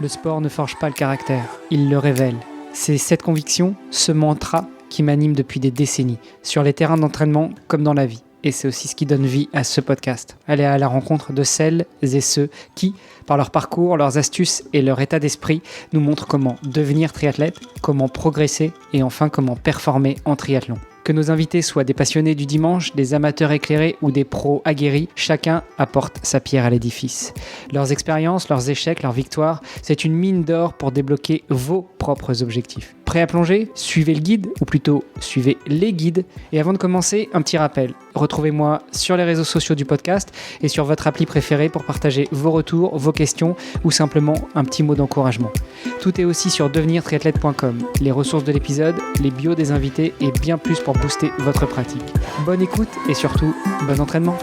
Le sport ne forge pas le caractère, il le révèle. C'est cette conviction, ce mantra qui m'anime depuis des décennies, sur les terrains d'entraînement comme dans la vie. Et c'est aussi ce qui donne vie à ce podcast. Aller à la rencontre de celles et ceux qui, par leur parcours, leurs astuces et leur état d'esprit, nous montrent comment devenir triathlète, comment progresser et enfin comment performer en triathlon. Que nos invités soient des passionnés du dimanche, des amateurs éclairés ou des pros aguerris, chacun apporte sa pierre à l'édifice. Leurs expériences, leurs échecs, leurs victoires, c'est une mine d'or pour débloquer vos propres objectifs. Prêt à plonger ? Suivez le guide, ou plutôt suivez les guides. Et avant de commencer, un petit rappel. Retrouvez-moi sur les réseaux sociaux du podcast et sur votre appli préférée pour partager vos retours, vos questions ou simplement un petit mot d'encouragement. Tout est aussi sur devenirtriathlète.com. Les ressources de l'épisode, les bios des invités et bien plus pour booster votre pratique. Bonne écoute et surtout, bon entraînement.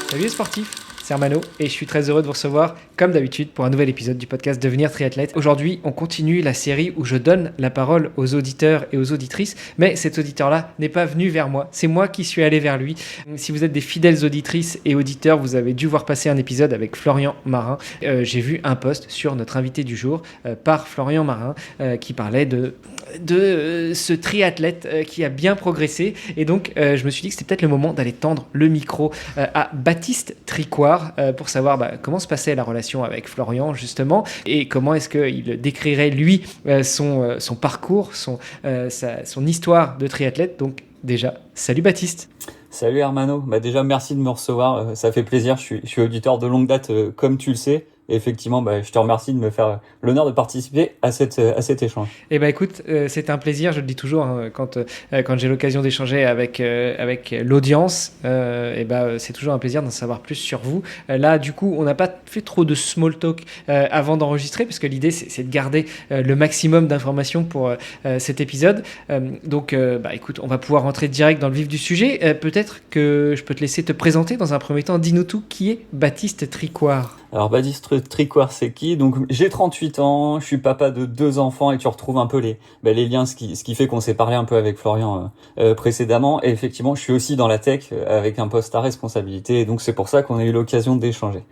Salut les sportifs, c'est Armano et je suis très heureux de vous recevoir comme d'habitude pour un nouvel épisode du podcast Devenir Triathlète. Aujourd'hui, on continue la série où je donne la parole aux auditeurs et aux auditrices, mais cet auditeur-là n'est pas venu vers moi, c'est moi qui suis allé vers lui. Si vous êtes des fidèles auditrices et auditeurs, vous avez dû voir passer un épisode avec Florian Marin. J'ai vu un post sur notre invité du jour par Florian Marin qui parlait de ce triathlète qui a bien progressé et donc je me suis dit que c'était peut-être le moment d'aller tendre le micro à Baptiste Tricoire pour savoir comment se passait la relation avec Florian justement et comment est-ce qu'il décrirait lui son parcours, son histoire de triathlète. Donc déjà, salut Baptiste. Salut Hermano, déjà merci de me recevoir, ça fait plaisir, je suis auditeur de longue date comme tu le sais. Et effectivement, je te remercie de me faire l'honneur de participer à cet échange. Eh écoute, c'est un plaisir, je le dis toujours, quand j'ai l'occasion d'échanger avec l'audience, c'est toujours un plaisir d'en savoir plus sur vous. Là, du coup, on n'a pas fait trop de small talk avant d'enregistrer, parce que l'idée, c'est de garder le maximum d'informations pour cet épisode. Écoute, on va pouvoir rentrer direct dans le vif du sujet. Peut-être que je peux te laisser te présenter dans un premier temps. Dis-nous tout, qui est Baptiste Tricoire ? Alors Baptiste Tricoire, c'est qui ? Donc j'ai 38 ans, je suis papa de 2 enfants et tu retrouves un peu les liens, ce qui fait qu'on s'est parlé un peu avec Florian précédemment. Et effectivement, je suis aussi dans la tech avec un poste à responsabilité, et donc c'est pour ça qu'on a eu l'occasion d'échanger.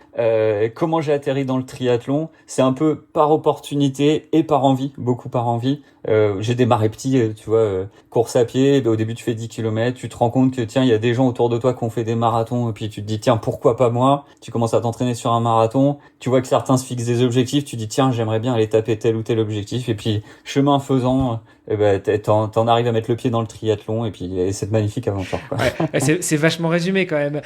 Comment j'ai atterri dans le triathlon ? C'est un peu par opportunité et par envie, beaucoup par envie. J'ai démarré petit, tu vois, course à pied, au début tu fais 10 km, tu te rends compte que tiens, il y a des gens autour de toi qui ont fait des marathons, et puis tu te dis tiens, pourquoi pas moi ? Tu commences à t'entraîner sur un marathon, tu vois que certains se fixent des objectifs, tu dis tiens, j'aimerais bien aller taper tel ou tel objectif, et puis chemin faisant, t'en arrives à mettre le pied dans le triathlon, et puis cette magnifique aventure, quoi. Ouais, c'est vachement résumé quand même.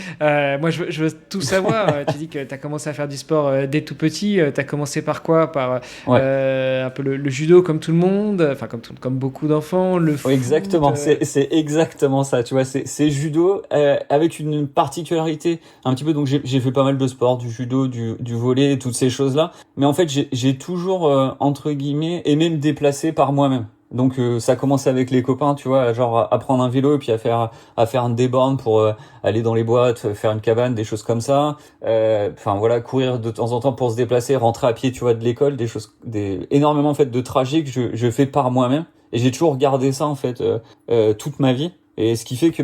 Moi, je veux tout savoir. Tu dis que tu as commencé à faire du sport dès tout petit. Tu as commencé par quoi ? Par un peu le judo comme tout le monde, enfin comme beaucoup d'enfants, le foot. Exactement, c'est exactement ça. Tu vois, c'est judo avec une particularité un petit peu. Donc j'ai fait pas mal de sports, du judo, du volley, toutes ces choses-là. Mais en fait, j'ai toujours entre guillemets aimé me déplacer par moi-même. Donc ça commence avec les copains, tu vois, genre à prendre un vélo et puis à faire des bornes pour aller dans les boîtes, faire une cabane, des choses comme ça. Courir de temps en temps pour se déplacer, rentrer à pied, tu vois, de l'école, énormément en fait de trajets que je fais par moi-même. Et j'ai toujours gardé ça en fait toute ma vie. Et ce qui fait que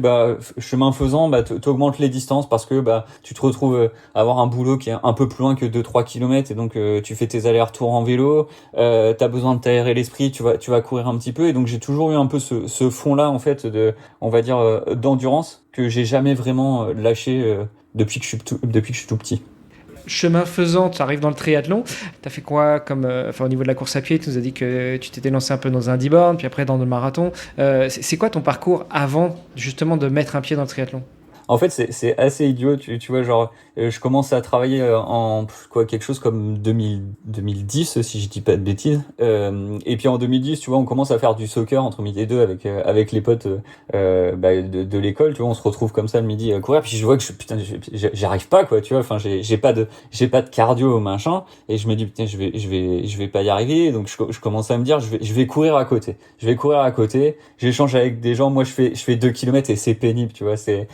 chemin faisant, t'augmentes les distances parce que tu te retrouves à avoir un boulot qui est un peu plus loin que 2-3 kilomètres et donc tu fais tes allers-retours en vélo, t'as besoin de t'aérer l'esprit, tu vas courir un petit peu, et donc j'ai toujours eu un peu ce fond-là en fait d'endurance que j'ai jamais vraiment lâché depuis que je suis tout petit. Chemin faisant, tu arrives dans le triathlon. Tu as fait quoi au niveau de la course à pied ? Tu nous as dit que tu t'étais lancé un peu dans un 10 bornes, puis après dans le marathon. C'est quoi ton parcours avant justement de mettre un pied dans le triathlon ? En fait, c'est assez idiot, tu vois, genre, je commence à travailler quelque chose comme 2010, si je dis pas de bêtises. Et puis en 2010, tu vois, on commence à faire du soccer entre midi et deux avec les potes de l'école, tu vois, on se retrouve comme ça le midi à courir, puis je vois que j'arrive pas, quoi, tu vois, enfin, j'ai pas de cardio, machin, et je me dis, putain, je vais pas y arriver, donc je commence à me dire, je vais courir à côté. J'échange avec des gens, moi je fais 2 kilomètres et c'est pénible, tu vois, c'est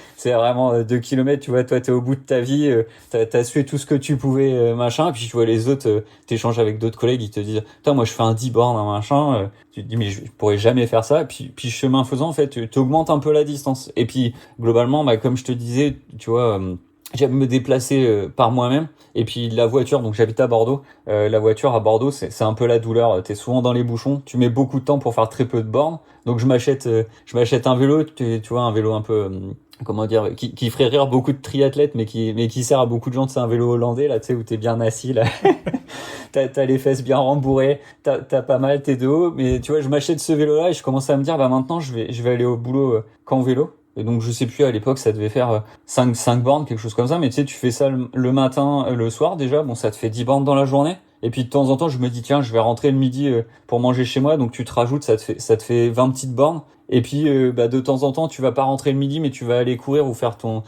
vraiment 2 kilomètres, tu vois, toi t'es au bout de ta vie, t'as fait tout ce que tu pouvais, machin, puis tu vois les autres, t'échanges avec d'autres collègues, ils te disent, putain, moi je fais un 10 bornes, un machin, tu te dis, mais je pourrais jamais faire ça, puis chemin faisant, en fait, t'augmentes un peu la distance, et puis, globalement, comme je te disais, tu vois, j'aime me déplacer par moi-même. Et puis la voiture, donc j'habite à Bordeaux. La voiture à Bordeaux, c'est un peu la douleur. T'es souvent dans les bouchons. Tu mets beaucoup de temps pour faire très peu de bornes. Donc je m'achète un vélo. Tu vois, un vélo un peu comment dire, qui ferait rire beaucoup de triathlètes, mais qui sert à beaucoup de gens. C'est un vélo hollandais là, tu sais, où t'es bien assis là. T'as les fesses bien rembourrées. T'as pas mal, t'es de haut. Mais tu vois, je m'achète ce vélo-là et je commence à me dire, bah maintenant je vais aller au boulot qu'en vélo. Et donc je sais plus, à l'époque ça devait faire 5 bornes, quelque chose comme ça, mais tu sais, tu fais ça le matin, le soir déjà, bon ça te fait 10 bornes dans la journée. Et puis de temps en temps je me dis tiens, je vais rentrer le midi pour manger chez moi, donc tu te rajoutes, ça te fait 20 petites bornes. Et puis de temps en temps tu vas pas rentrer le midi, mais tu vas aller courir ou faire ton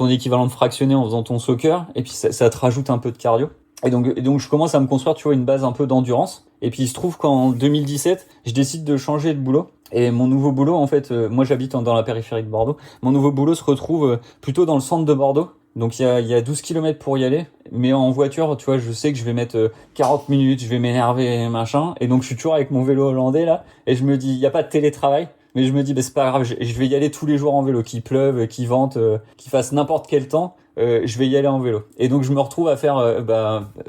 équivalent de fractionné en faisant ton soccer, et puis ça te rajoute un peu de cardio. Et donc je commence à me construire, tu vois, une base un peu d'endurance. Et puis il se trouve qu'en 2017, je décide de changer de boulot. Et mon nouveau boulot, en fait, moi j'habite dans la périphérie de Bordeaux. Mon nouveau boulot se retrouve plutôt dans le centre de Bordeaux. Donc il y a 12 kilomètres pour y aller. Mais en voiture, tu vois, je sais que je vais mettre 40 minutes, je vais m'énerver, machin. Et donc je suis toujours avec mon vélo hollandais là. Et je me dis, il n'y a pas de télétravail. Mais je me dis, bah, c'est pas grave, je vais y aller tous les jours en vélo, qu'il pleuve, qu'il vente, qu'il fasse n'importe quel temps, je vais y aller en vélo. Et donc je me retrouve à faire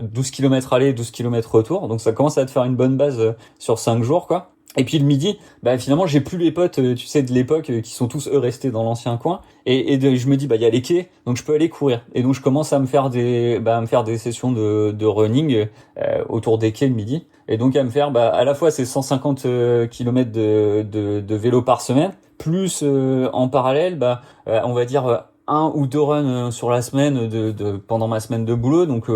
12 km aller, 12 km retour. Donc ça commence à te faire une bonne base sur 5 jours, quoi. Et puis le midi, finalement j'ai plus les potes, tu sais, de l'époque, qui sont tous eux restés dans l'ancien coin. Je me dis, il y a les quais, donc je peux aller courir. Et donc je commence à me faire des sessions de running autour des quais le midi. Et donc à me faire à la fois ces 150 km de vélo par semaine, plus en parallèle, on va dire un ou deux runs sur la semaine pendant ma semaine de boulot. Donc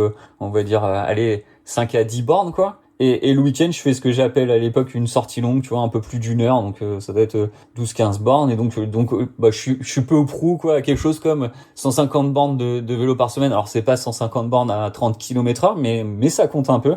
on va dire allez 5 à 10 bornes quoi. Et le week-end, je fais ce que j'appelle à l'époque une sortie longue, tu vois, un peu plus d'une heure, donc ça doit être 12-15 bornes. Et donc je suis peu ou prou quoi, à quelque chose comme 150 bornes de vélo par semaine. Alors c'est pas 150 bornes à 30 km/h, mais ça compte un peu.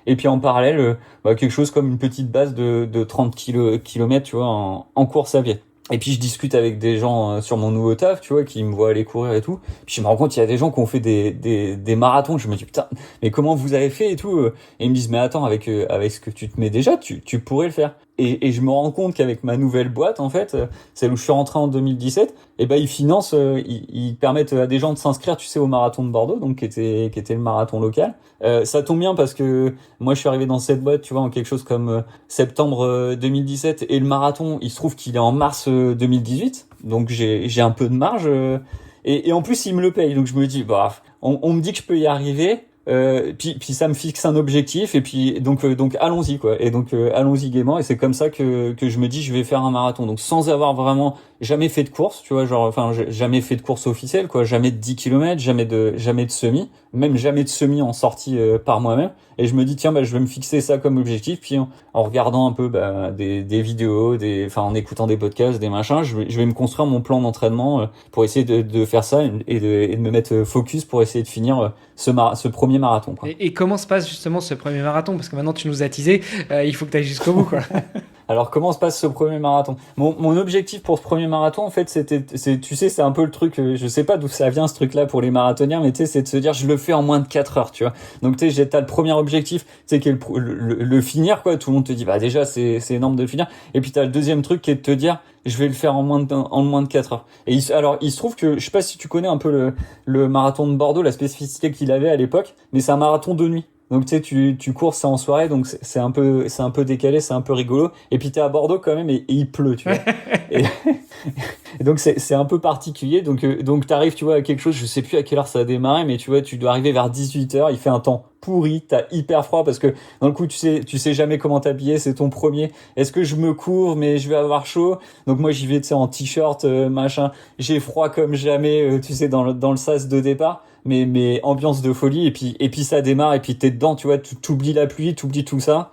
Et puis en parallèle, quelque chose comme une petite base de 30 km, tu vois, en course à pied. Et puis je discute avec des gens sur mon nouveau taf, tu vois, qui me voient aller courir et tout. Puis je me rends compte qu'il y a des gens qui ont fait des marathons. Je me dis putain, mais comment vous avez fait et tout. Et ils me disent mais attends, avec ce que tu te mets déjà, tu pourrais le faire. Et je me rends compte qu'avavec ma nouvelle boîte, en fait, celle où je suis rentré en 2017, ils financent, ils permettent à des gens de s'inscrire, tu sais, au marathon de Bordeaux, donc qui était le marathon local. Ça tombe bien parce que moi je suis arrivé dans cette boîte, tu vois, en quelque chose comme septembre 2017, et le marathon, il se trouve qu'il est en mars 2018, donc j'ai un peu de marge, et en plus ils me le payent, donc je me dis on me dit que je peux y arriver. Puis ça me fixe un objectif, et puis donc allons-y quoi, et donc allons-y gaiement, et c'est comme ça que je me dis je vais faire un marathon, donc sans avoir vraiment jamais fait de course, tu vois, jamais fait de course officielle quoi, jamais de 10 km, jamais de semi, même jamais de semi en sortie par moi-même. Et je me dis tiens, je vais me fixer ça comme objectif, puis en regardant un peu des vidéos, en écoutant des podcasts, des machins, je vais me construire mon plan d'entraînement pour essayer de faire ça, et de me mettre focus pour essayer de finir ce premier marathon quoi. Et comment se passe justement ce premier marathon, parce que maintenant tu nous as teasé, il faut que tu ailles jusqu'au bout quoi. Alors comment se passe ce premier marathon? Mon objectif pour ce premier marathon, en fait, c'est un peu le truc, je sais pas d'où ça vient ce truc-là pour les marathoniens, mais tu sais, c'est de se dire je le fais en moins de 4 heures, tu vois. Donc tu sais, t'as le premier objectif, tu sais, qui est le finir quoi. Tout le monde te dit déjà c'est énorme de le finir. Et puis t'as le deuxième truc qui est de te dire je vais le faire en moins de 4 heures. Et alors il se trouve que je sais pas si tu connais un peu le marathon de Bordeaux, la spécificité qu'il avait à l'époque, mais c'est un marathon de nuit. Donc tu sais, tu cours, c'est en soirée, donc c'est un peu décalé, c'est un peu rigolo. Et puis t'es à Bordeaux quand même, et il pleut, tu vois. et donc c'est un peu particulier. Donc t'arrives, tu vois, à quelque chose, je sais plus à quelle heure ça a démarré, mais tu vois, tu dois arriver vers 18h, il fait un temps pourri, t'as hyper froid parce que dans le coup tu sais jamais comment t'habiller, c'est ton premier. Est-ce que je me couvre mais je vais avoir chaud? Donc moi j'y vais, tu sais, en t-shirt, machin. J'ai froid comme jamais, tu sais, dans le sas de départ. Mais ambiance de folie, et puis ça démarre, et puis t'es dedans, tu vois, t'oublies la pluie, t'oublies tout ça,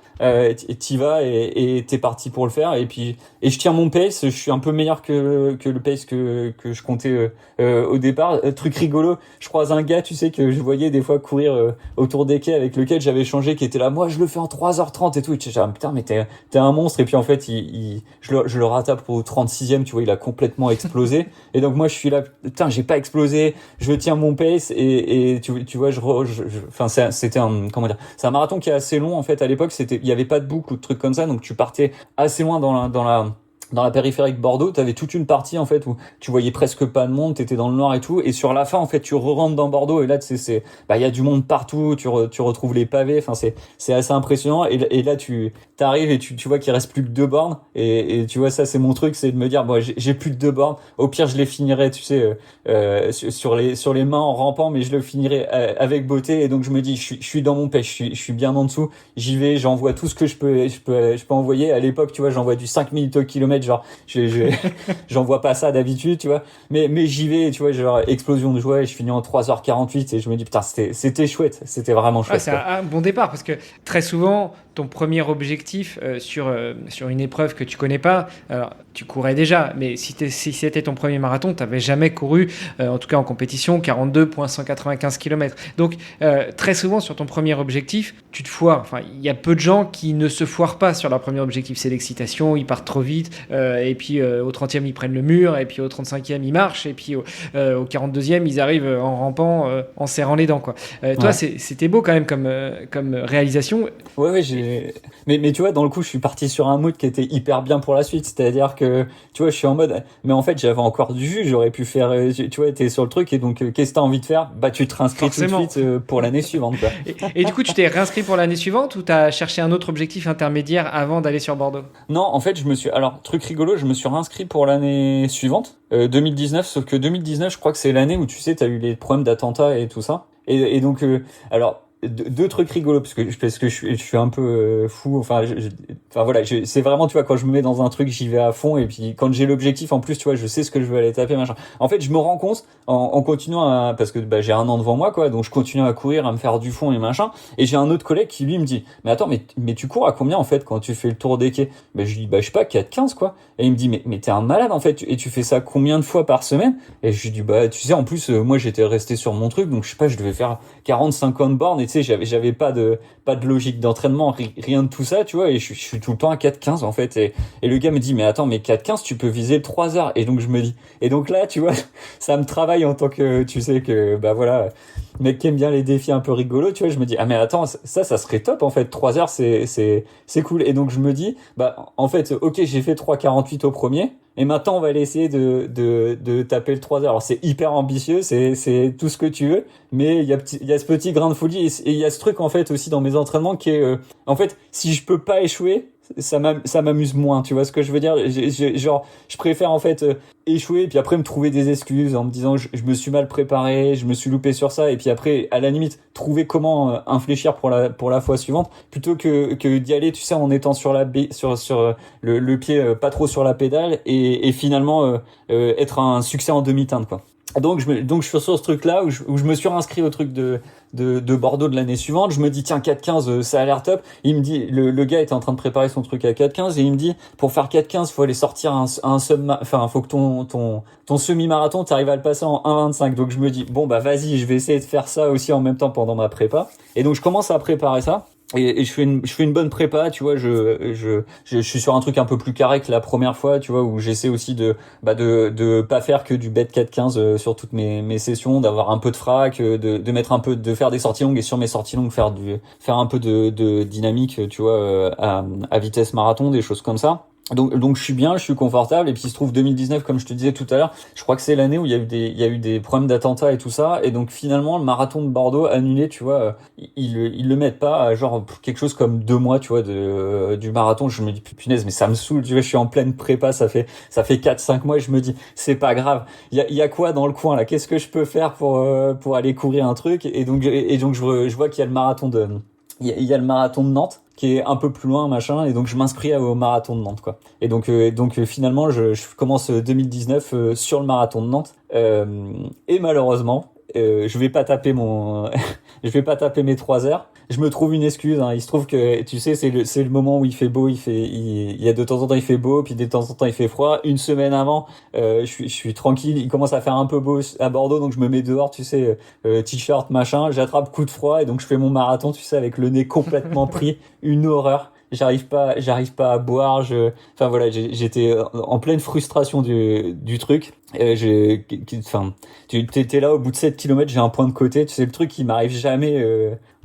t'y vas, et t'es parti pour le faire. Et je tiens mon pace, je suis un peu meilleur que le pace que je comptais au départ. Truc rigolo, je croise un gars, tu sais, que je voyais des fois courir autour des quais, avec lequel j'avais changé, qui était là, moi je le fais en 3h30 et tout, et tu sais, putain, mais t'es un monstre. Et puis en fait je le rattrape au 36e, tu vois, il a complètement explosé. Et donc moi je suis là, putain, j'ai pas explosé, je tiens mon pace. Et tu vois, c'était c'est un marathon qui est assez long en fait. À l'époque, il y avait pas de boucle ou de trucs comme ça, donc tu partais assez loin dans dans la périphérique Bordeaux, t'avais toute une partie en fait où tu voyais presque pas de monde, t'étais dans le noir et tout, et sur la fin en fait tu re-rentres dans Bordeaux et là il y a du monde partout, tu retrouves les pavés, enfin c'est assez impressionnant et là tu t'arrives et tu vois qu'il reste plus que 2 bornes et tu vois ça c'est mon truc, c'est de me dire bon j'ai plus que 2 bornes, au pire je les finirai tu sais sur les mains en rampant, mais je le finirai avec beauté et donc je me dis je suis dans mon pêche, je suis bien en dessous, j'y vais, j'envoie tout ce que je peux envoyer. À l'époque tu vois j'envoie du 5 minutes au kilomètre, genre j'en vois pas ça d'habitude tu vois, mais j'y vais tu vois, genre explosion de joie et je finis en 3h48 et je me dis putain c'était chouette, c'était vraiment chouette. C'est un bon départ parce que très souvent ton premier objectif sur une épreuve que tu connais pas, alors tu courais déjà, mais si c'était ton premier marathon, tu n'avais jamais couru, en tout cas en compétition, 42,195 km. Donc très souvent sur ton premier objectif, tu te foires. Enfin, il y a peu de gens qui ne se foirent pas sur leur premier objectif, c'est l'excitation, ils partent trop vite, et puis au 30e ils prennent le mur, et puis au 35e ils marchent, et puis au 42e ils arrivent en rampant, en serrant les dents, quoi. Toi, c'était beau quand même comme réalisation. Ouais, mais tu vois, dans le coup, je suis parti sur un mood qui était hyper bien pour la suite. C'est-à-dire que, tu vois, je suis en mode, mais en fait, j'avais encore du jus, j'aurais pu faire, tu vois, t'es sur le truc, et donc, qu'est-ce que t'as envie de faire? Bah, tu te réinscris tout de suite pour l'année suivante, quoi. Et du coup, tu t'es réinscrit pour l'année suivante ou t'as cherché un autre objectif intermédiaire avant d'aller sur Bordeaux? Non, en fait, alors, truc rigolo, je me suis réinscrit pour l'année suivante, 2019, sauf que 2019, je crois que c'est l'année où, tu sais, t'as eu les problèmes d'attentats et tout ça. Et donc, alors, deux trucs rigolos parce que je suis un peu fou, enfin voilà, c'est vraiment, tu vois, quand je me mets dans un truc j'y vais à fond, et puis quand j'ai l'objectif en plus, tu vois, je sais ce que je veux aller taper, machin. En fait je me rends compte en continuant parce que j'ai 1 an devant moi, quoi, donc je continue à courir, à me faire du fond et machin, et j'ai un autre collègue qui lui me dit mais attends, mais tu cours à combien en fait quand tu fais le tour des quais? Je lui dis je sais pas, 4,15 quoi. Et il me dit mais t'es un malade en fait, et tu fais ça combien de fois par semaine? Et je lui dis tu sais, en plus moi j'étais resté sur mon truc, donc je sais pas, je devais faire 40-50 bornes, et tu sais j'avais pas de logique d'entraînement, rien de tout ça, tu vois, et je suis tout le temps à 4,15 en fait, et le gars me dit mais attends, mais 4,15 tu peux viser 3 heures. Et donc je me dis, et donc là tu vois, ça me travaille en tant que, tu sais, que voilà, mec qui aime bien les défis un peu rigolos, tu vois, je me dis mais attends, ça serait top en fait, 3 heures c'est cool. Et donc je me dis en fait ok, j'ai fait 3,48 au premier, et maintenant on va aller essayer de taper le 3 heures. Alors c'est hyper ambitieux, c'est tout ce que tu veux, mais il y a ce petit grain de folie, et il y a ce truc en fait aussi dans mes entraînements qui est en fait, si je peux pas échouer, ça m'amuse moins, tu vois ce que je veux dire. Genre je préfère en fait échouer, et puis après me trouver des excuses en me disant je me suis mal préparé, je me suis loupé sur ça, et puis après à la limite trouver comment infléchir pour la fois suivante, plutôt que d'y aller, tu sais, en étant sur le pied pas trop sur la pédale, et finalement être un succès en demi-teinte, quoi. Donc je suis sur ce truc là où je me suis réinscrit au truc de Bordeaux de l'année suivante. Je me dis tiens, 4,15 ça a l'air top. Il me dit, le gars était en train de préparer son truc à 4,15, et il me dit pour faire 4,15 faut aller sortir faut que ton semi-marathon t'arrives à le passer en 1,25. Donc je me dis bon vas-y, je vais essayer de faire ça aussi en même temps pendant ma prépa. Et donc je commence à préparer ça. Et je fais une bonne prépa, tu vois, je suis sur un truc un peu plus carré que la première fois, tu vois, où j'essaie aussi de pas faire que du bête 4,15 sur toutes mes sessions, d'avoir un peu de frac, de mettre un peu, de faire des sorties longues, et sur mes sorties longues faire un peu de dynamique, tu vois, à vitesse marathon, des choses comme ça. Donc je suis bien, je suis confortable, et puis il se trouve 2019, comme je te disais tout à l'heure, je crois que c'est l'année où il y a eu des problèmes d'attentats et tout ça, et donc finalement le marathon de Bordeaux annulé, tu vois, ils le mettent pas à genre quelque chose comme 2 mois, tu vois, du marathon. Je me dis punaise, mais ça me saoule, tu vois, je suis en pleine prépa, ça fait 4-5 mois, et je me dis c'est pas grave, il y a quoi dans le coin là, qu'est-ce que je peux faire pour aller courir un truc. Et donc je vois qu'il y a le marathon il y a le marathon de Nantes qui est un peu plus loin, machin, et donc je m'inscris au marathon de Nantes, quoi. Et donc finalement je commence 2019 sur le marathon de Nantes, et malheureusement je vais pas taper je vais pas taper mes 3 heures. Je me trouve une excuse, hein. Il se trouve que, tu sais, c'est le moment où il fait beau, il y a de temps en temps il fait beau, puis de temps en temps il fait froid. Une semaine avant, je suis tranquille, il commence à faire un peu beau à Bordeaux, donc je me mets dehors, tu sais, t-shirt, machin, j'attrape coup de froid, et donc je fais mon marathon, tu sais, avec le nez complètement pris, une horreur. J'arrive pas à boire, enfin voilà, j'étais en pleine frustration du truc. T'es là au bout de 7 kilomètres, j'ai un point de côté, tu sais, le truc qui m'arrive jamais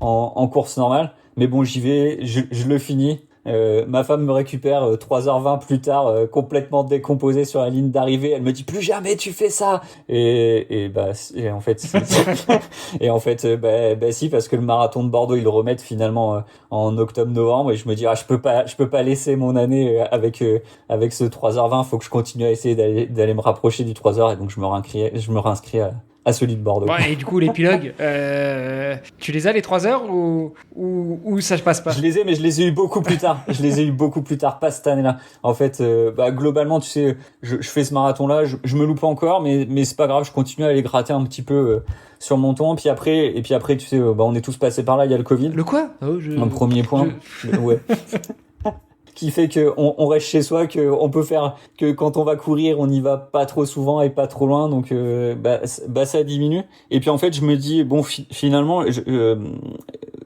en course normale. Mais bon, j'y vais, je le finis. Ma femme me récupère 3h20 plus tard, complètement décomposé sur la ligne d'arrivée. Elle me dit plus jamais tu fais ça. Et en fait, si, parce que le marathon de Bordeaux ils le remettent finalement en octobre-novembre, et je me dis je peux pas laisser mon année avec ce 3h20. Faut que je continue à essayer d'aller me rapprocher du 3h, et donc je me réinscris à celui de Bordeaux. Ouais, et du coup, l'épilogue, tu les as les 3 heures ou ça ne passe pas? Je les ai, mais je les ai eu beaucoup plus tard. Pas cette année-là. En fait, globalement, tu sais, je fais ce marathon-là, je me loupe encore, mais c'est pas grave, je continue à aller gratter un petit peu sur mon temps. Puis après, tu sais, on est tous passés par là, il y a le Covid. Le quoi? Un premier point. Ouais. Qui fait que on reste chez soi, que on peut faire, que quand on va courir, on n'y va pas trop souvent et pas trop loin, donc ça diminue. Et puis en fait, je me dis bon, finalement,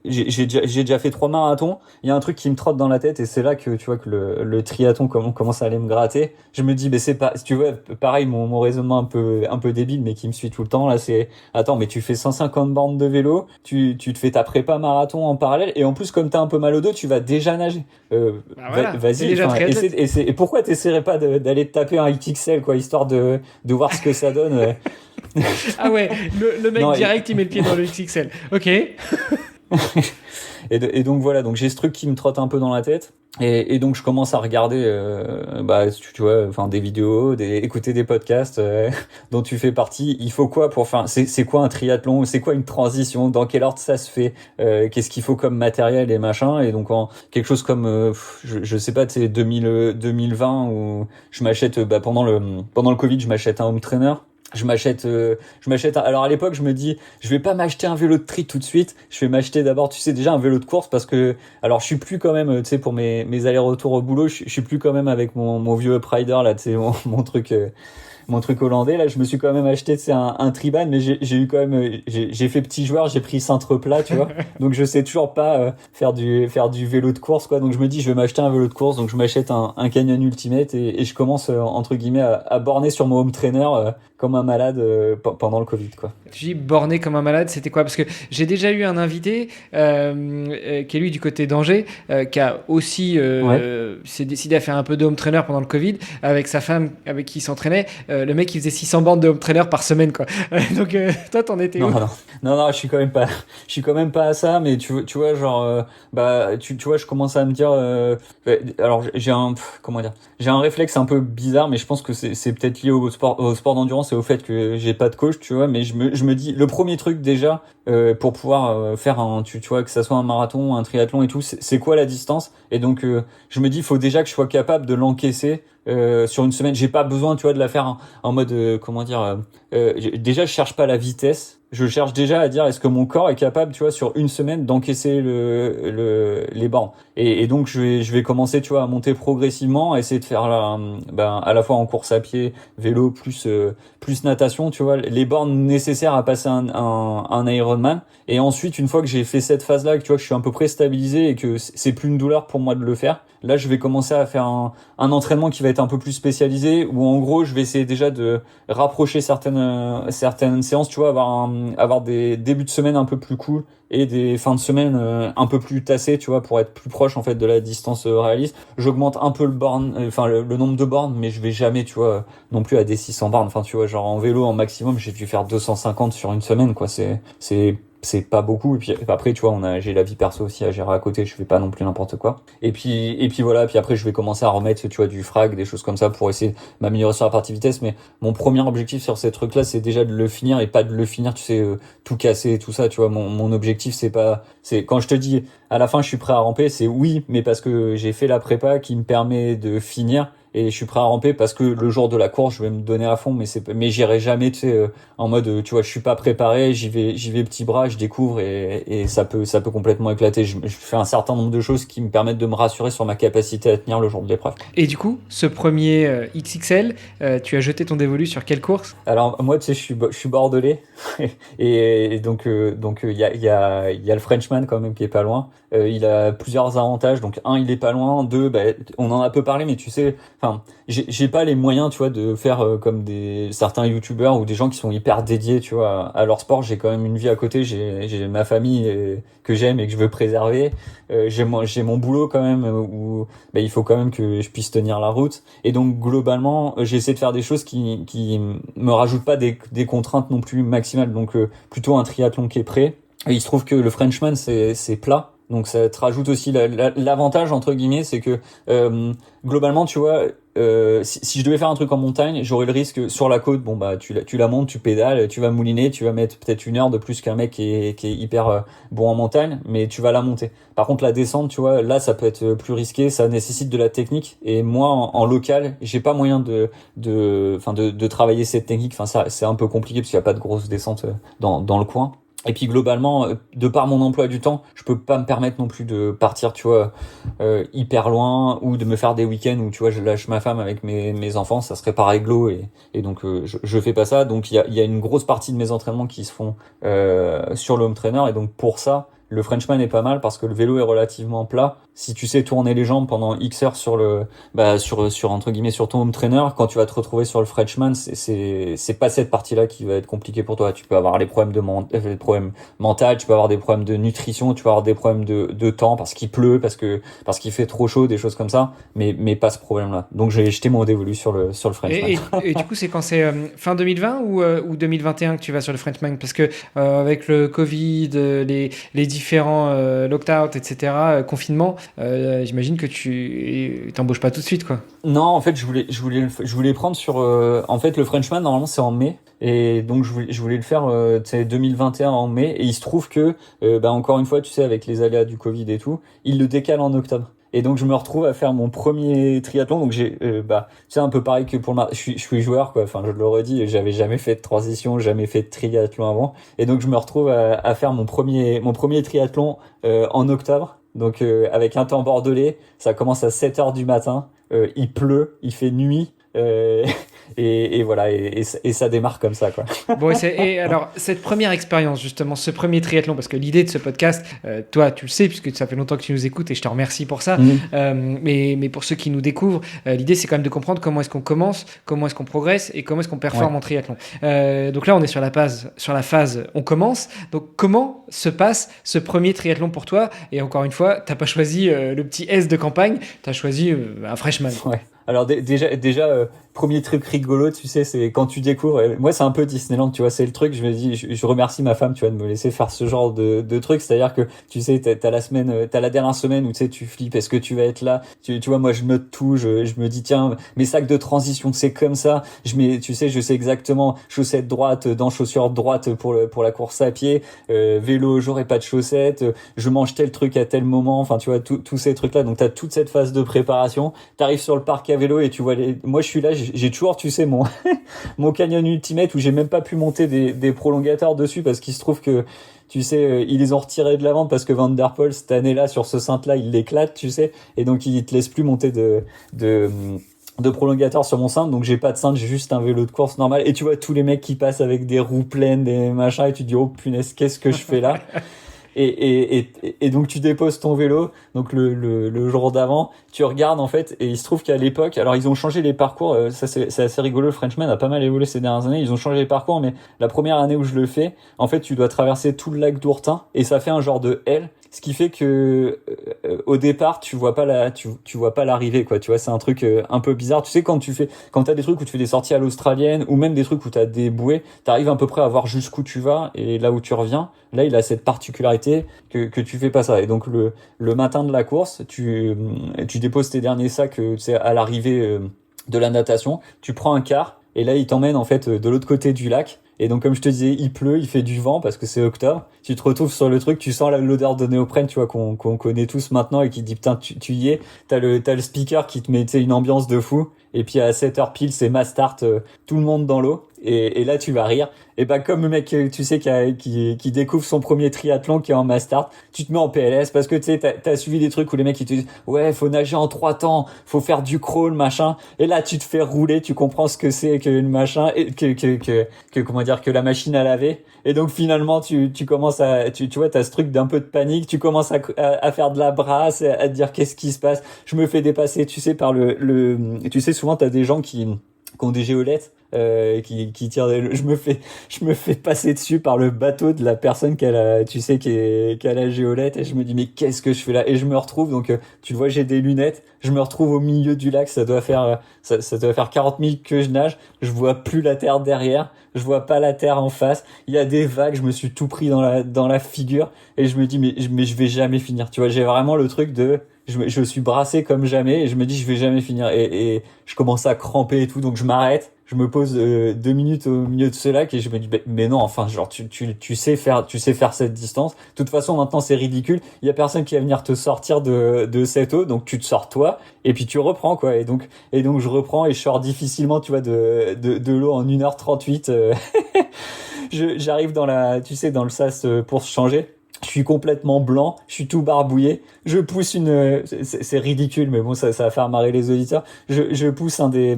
j'ai déjà fait 3 marathons. Il y a un truc qui me trotte dans la tête, et c'est là que tu vois que le triathlon commence à aller me gratter. Je me dis c'est pas, si tu vois, pareil, mon raisonnement un peu débile, mais qui me suit tout le temps là, c'est attends, mais tu fais 150 bornes de vélo, tu te fais ta prépa marathon en parallèle, et en plus comme t'as un peu mal au dos, tu vas déjà nager. Voilà, vas-y, et pourquoi t'essaierais pas d'aller te taper un XXL, quoi, histoire de voir ce que ça donne. Ah ouais, le mec non, direct il met le pied dans le XXL. Ok. Et donc voilà, donc j'ai ce truc qui me trotte un peu dans la tête, et donc je commence à regarder tu vois, enfin des vidéos, écouter des podcasts dont tu fais partie. Il faut quoi pour faire, c'est quoi un triathlon, c'est quoi une transition, dans quel ordre ça se fait, qu'est-ce qu'il faut comme matériel et machin. Et donc quelque chose comme je sais pas, tu sais, 2020, où je m'achète pendant le Covid, je m'achète un home trainer. Je m'achète alors à l'époque je me dis je vais pas m'acheter un vélo de tri tout de suite, je vais m'acheter d'abord, tu sais, déjà un vélo de course, parce que alors je suis plus quand même, tu sais, pour mes allers-retours au boulot, je suis plus quand même avec mon vieux Uprider là, tu sais, mon truc hollandais là. Je me suis quand même acheté, c'est un Triban, mais j'ai eu quand même j'ai fait petit joueur, j'ai pris Saint-Tropez, tu vois. Donc je sais toujours pas faire du vélo de course, quoi. Donc je me dis je vais m'acheter un vélo de course, donc je m'achète un Canyon Ultimate, et je commence entre guillemets à borner sur mon home trainer comme un malade pendant le Covid, quoi. Tu dis borné comme un malade, c'était quoi? Parce que j'ai déjà eu un invité qui est lui du côté d'Angers, qui a aussi s'est décidé à faire un peu de home trainer pendant le Covid avec sa femme avec qui il s'entraînait. Le mec il faisait 600 bornes de home trainer par semaine, quoi. Donc toi t'en étais où? Non, je suis quand même pas à ça, mais tu vois, genre tu vois, je commence à me dire alors j'ai un réflexe un peu bizarre, mais je pense que c'est peut-être lié au sport d'endurance et au fait que j'ai pas de coach, tu vois. Mais je me dis, le premier truc déjà pour pouvoir faire tu vois, que ça soit un marathon, un triathlon et tout, c'est quoi la distance? Et donc je me dis, il faut déjà que je sois capable de l'encaisser sur une semaine. J'ai pas besoin, tu vois, de la faire en mode déjà je cherche pas la vitesse. Je cherche déjà à dire, est-ce que mon corps est capable, tu vois, sur une semaine d'encaisser les bornes. Et donc je vais commencer, tu vois, à monter progressivement, à essayer de faire à la fois en course à pied, vélo plus natation, tu vois, les bornes nécessaires à passer un Ironman. Et ensuite, une fois que j'ai fait cette phase-là, que tu vois, que je suis à peu près stabilisé et que c'est plus une douleur pour moi de le faire, là je vais commencer à faire un entraînement qui va être un peu plus spécialisé, où en gros je vais essayer déjà de rapprocher certaines séances, tu vois, avoir des débuts de semaine un peu plus cool et des fins de semaine un peu plus tassés, tu vois, pour être plus proche en fait de la distance réaliste. J'augmente un peu le nombre de bornes, mais je vais jamais, tu vois, non plus à des 600 bornes. Enfin, tu vois, genre en vélo en maximum, j'ai dû faire 250 sur une semaine, quoi. C'est pas beaucoup. Et puis après, tu vois, j'ai la vie perso aussi à gérer à côté, je fais pas non plus n'importe quoi. Et puis voilà, puis après je vais commencer à remettre, tu vois, du frag, des choses comme ça pour essayer de m'améliorer sur la partie vitesse. Mais mon premier objectif sur ces trucs là, c'est déjà de le finir, et pas de le finir, tu sais, tout casser et tout ça, tu vois. Mon objectif, c'est quand je te dis à la fin je suis prêt à ramper, c'est oui, mais parce que j'ai fait la prépa qui me permet de finir. Et je suis prêt à ramper parce que le jour de la course, je vais me donner à fond, mais j'irai jamais, tu sais, en mode, tu vois, je suis pas préparé, j'y vais petit bras, je découvre, et ça peut complètement éclater. Je fais un certain nombre de choses qui me permettent de me rassurer sur ma capacité à tenir le jour de l'épreuve. Et du coup, ce premier XXL, tu as jeté ton dévolu sur quelle course? Alors moi, tu sais, je suis bordelais, et donc il y a le Frenchman quand même qui est pas loin. Il a plusieurs avantages. Donc il est pas loin. 2, on en a peu parlé, mais tu sais, enfin, j'ai pas les moyens, tu vois, de faire comme certains youtubeurs ou des gens qui sont hyper dédiés, tu vois, à leur sport. J'ai quand même une vie à côté, j'ai ma famille que j'aime et que je veux préserver. J'ai mon boulot quand même où bah, il faut quand même que je puisse tenir la route. Et donc globalement, j'essaie de faire des choses qui me rajoutent pas des contraintes non plus maximales. Donc plutôt un triathlon qui est prêt. Et il se trouve que le Frenchman c'est plat. Donc ça te rajoute aussi l'avantage entre guillemets, c'est que globalement tu vois, si je devais faire un truc en montagne, j'aurais le risque sur la côte, bon bah tu la montes, tu pédales, tu vas mouliner, tu vas mettre peut-être 1 heure de plus qu'un mec qui est hyper bon en montagne, mais tu vas la monter. Par contre la descente, tu vois, là ça peut être plus risqué, ça nécessite de la technique, et moi en local, j'ai pas moyen de travailler cette technique. Enfin ça c'est un peu compliqué parce qu'il y a pas de grosses descentes dans le coin. Et puis globalement, de par mon emploi du temps, je peux pas me permettre non plus de partir, tu vois, hyper loin, ou de me faire des week-ends où, tu vois, je lâche ma femme avec mes enfants, ça serait pas réglo, et donc je fais pas ça. Donc il y a une grosse partie de mes entraînements qui se font sur le home trainer, et donc pour ça, le Frenchman est pas mal parce que le vélo est relativement plat. Si tu sais tourner les jambes pendant X heures sur entre guillemets sur ton home trainer, quand tu vas te retrouver sur le Frenchman, c'est pas cette partie-là qui va être compliquée pour toi. Tu peux avoir les problèmes des problèmes mentaux, tu peux avoir des problèmes de nutrition, tu peux avoir des problèmes de temps parce qu'il pleut, parce qu'il fait trop chaud, des choses comme ça, mais pas ce problème-là. Donc j'ai jeté mon dévolu sur le Frenchman. Et du coup, c'est quand c'est fin 2020 ou 2021 que tu vas sur le Frenchman, parce que avec le Covid, les différents lockouts, etc., confinement, j'imagine que tu t'embauches pas tout de suite, quoi. Non, en fait, je voulais prendre sur en fait le Frenchman normalement c'est en mai, et donc je voulais le faire tu sais 2021 en mai, et il se trouve que bah encore une fois, tu sais, avec les aléas du Covid et tout, il le décale en octobre. Et donc je me retrouve à faire mon premier triathlon. Donc j'ai bah tu sais, un peu pareil que pour je suis joueur, quoi. Enfin, je le redis, j'avais jamais fait de transition, jamais fait de triathlon avant, et donc je me retrouve à faire mon premier triathlon en octobre. Donc avec un temps bordelais, ça commence à 7 heures du matin, il pleut, il fait nuit, et voilà, et ça démarre comme ça, quoi. Bon, et alors, cette première expérience, justement, ce premier triathlon, parce que l'idée de ce podcast, toi, tu le sais, puisque ça fait longtemps que tu nous écoutes, et je te remercie pour ça, mais pour ceux qui nous découvrent, l'idée, c'est quand même de comprendre comment est-ce qu'on commence, comment est-ce qu'on progresse, et comment est-ce qu'on performe en triathlon. Donc là, on est sur la phase on commence. Donc, comment se passe ce premier triathlon pour toi? Et encore une fois, t'as pas choisi le petit S de campagne, t'as choisi un freshman. Ouais. Alors déjà premier truc rigolo, tu sais, c'est quand tu découvres. Moi, c'est un peu Disneyland, tu vois, c'est le truc. Je me dis, je remercie ma femme, tu vois, de me laisser faire ce genre de truc. C'est-à-dire que, tu sais, t'as la dernière semaine où tu sais, tu flippes. Est-ce que tu vas être là? Tu vois, moi, je note tout. Je me dis, tiens, mes sacs de transition, c'est comme ça. Tu sais, je sais exactement chaussette droite, dans chaussure droite pour la course à pied. Vélo, j'aurai pas de chaussettes. Je mange tel truc à tel moment. Enfin, tu vois, tous ces trucs-là. Donc, t'as toute cette phase de préparation. T'arrives sur le parc à vélo et tu vois moi, je suis là. J'ai toujours, tu sais, mon Canyon Ultimate où j'ai même pas pu monter des prolongateurs dessus parce qu'il se trouve que, tu sais, ils les ont retirés de la vente parce que Van der Poel, cette année-là, sur ce cintre-là, il l'éclate, tu sais, et donc il te laisse plus monter de prolongateurs sur mon cintre. Donc j'ai pas de cintre, j'ai juste un vélo de course normal, et tu vois tous les mecs qui passent avec des roues pleines, des machins, et tu te dis, oh punaise, qu'est-ce que je fais là? Et donc tu déposes ton vélo, donc le jour d'avant, tu regardes en fait, et il se trouve qu'à l'époque, alors ils ont changé les parcours, ça c'est assez rigolo, le Frenchman a pas mal évolué ces dernières années, ils ont changé les parcours, mais la première année où je le fais, en fait tu dois traverser tout le lac d'Ourtin, et ça fait un genre de L, ce qui fait que au départ tu vois pas l'arrivée, quoi, tu vois, c'est un truc un peu bizarre. Tu sais, quand t'as des trucs où tu fais des sorties à l'australienne, ou même des trucs où t'as des bouées, t'arrives à peu près à voir jusqu'où tu vas et là où tu reviens. Là, il a cette particularité que tu fais pas ça. Et donc le matin de la course, tu déposes tes derniers sacs, tu sais, à l'arrivée de la natation, tu prends un car, et là il t'emmène en fait de l'autre côté du lac. Et donc, comme je te disais, il pleut, il fait du vent parce que c'est octobre. Tu te retrouves sur le truc, tu sens l'odeur de néoprène, tu vois, qu'on connaît tous maintenant, et qui dit, putain, tu y es. T'as le speaker qui te met, tu sais, une ambiance de fou. Et puis à 7 heures pile, c'est mass start, tout le monde dans l'eau. et là tu vas rire. Et bah comme le mec, tu sais, qui découvre son premier triathlon, qui est en master, tu te mets en PLS parce que tu sais, t'as suivi des trucs où les mecs ils te disent ouais, faut nager en 3 temps, faut faire du crawl, machin. Et là tu te fais rouler, tu comprends ce que c'est que le machin, et que comment dire, que la machine à laver. Et donc finalement tu commences tu vois, t'as ce truc d'un peu de panique, tu commences à faire de la brasse, à te dire qu'est-ce qui se passe. Je me fais dépasser, tu sais, par tu sais, souvent t'as des gens qui ont des géolettes, qui tirent je me fais passer dessus par le bateau de la personne tu sais, qui a la géolette, et je me dis mais qu'est-ce que je fais là? Et je me retrouve, donc tu le vois, j'ai des lunettes, je me retrouve au milieu du lac, ça doit faire 40 minutes que je nage, je vois plus la terre derrière, je vois pas la terre en face, il y a des vagues, je me suis tout pris dans la figure, et je me dis mais je vais jamais finir, tu vois, j'ai vraiment le truc de je suis brassé comme jamais, et je me dis je vais jamais finir, et je commence à cramper et tout, donc je m'arrête, je me pose 2 minutes au milieu de ce lac, et je me dis mais non, enfin, genre tu sais faire cette distance. De toute façon maintenant c'est ridicule, il y a personne qui va venir te sortir de cette eau, donc tu te sors toi, et puis tu reprends, quoi. Et donc je reprends, et je sors difficilement, tu vois, de l'eau en 1h38. J'arrive tu sais, dans le sas, pour se changer. Je suis complètement blanc, je suis tout barbouillé. Je pousse c'est ridicule, mais bon, ça va faire marrer les auditeurs. Je pousse un des,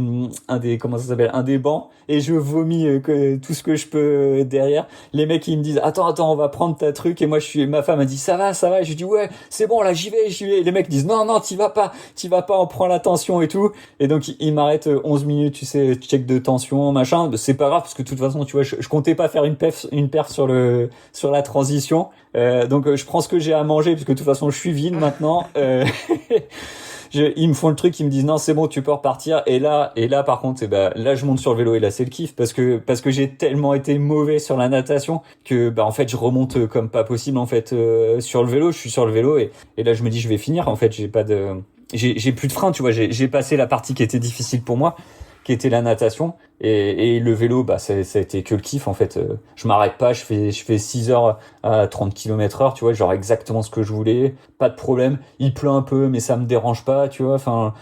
comment ça s'appelle, un des bancs, et je vomis tout ce que je peux derrière. Les mecs, ils me disent, attends, on va prendre ta truc. Et moi, ma femme a dit, ça va. Et je dis, ouais, c'est bon, là, j'y vais. Et les mecs disent, non, t'y vas pas, on prend la tension et tout. Et donc, ils m'arrêtent 11 minutes, tu sais, check de tension, machin. C'est pas grave, parce que de toute façon, tu vois, je comptais pas faire une perf sur la transition. Donc je prends ce que j'ai à manger, puisque de toute façon je suis vide maintenant. Ils me font le truc, ils me disent non, c'est bon, tu peux repartir. Et là par contre, là je monte sur le vélo, et là c'est le kiff, parce que j'ai tellement été mauvais sur la natation que en fait je remonte comme pas possible, en fait, sur le vélo. Je suis sur le vélo, et là je me dis je vais finir, en fait. J'ai plus de frein, tu vois. J'ai passé la partie qui était difficile pour moi, qui était la natation, et le vélo, ça a été que le kiff, en fait. Je m'arrête pas, je fais 6 heures à 30 km/h, tu vois, genre exactement ce que je voulais, pas de problème. Il pleut un peu, mais ça me dérange pas, tu vois. Enfin,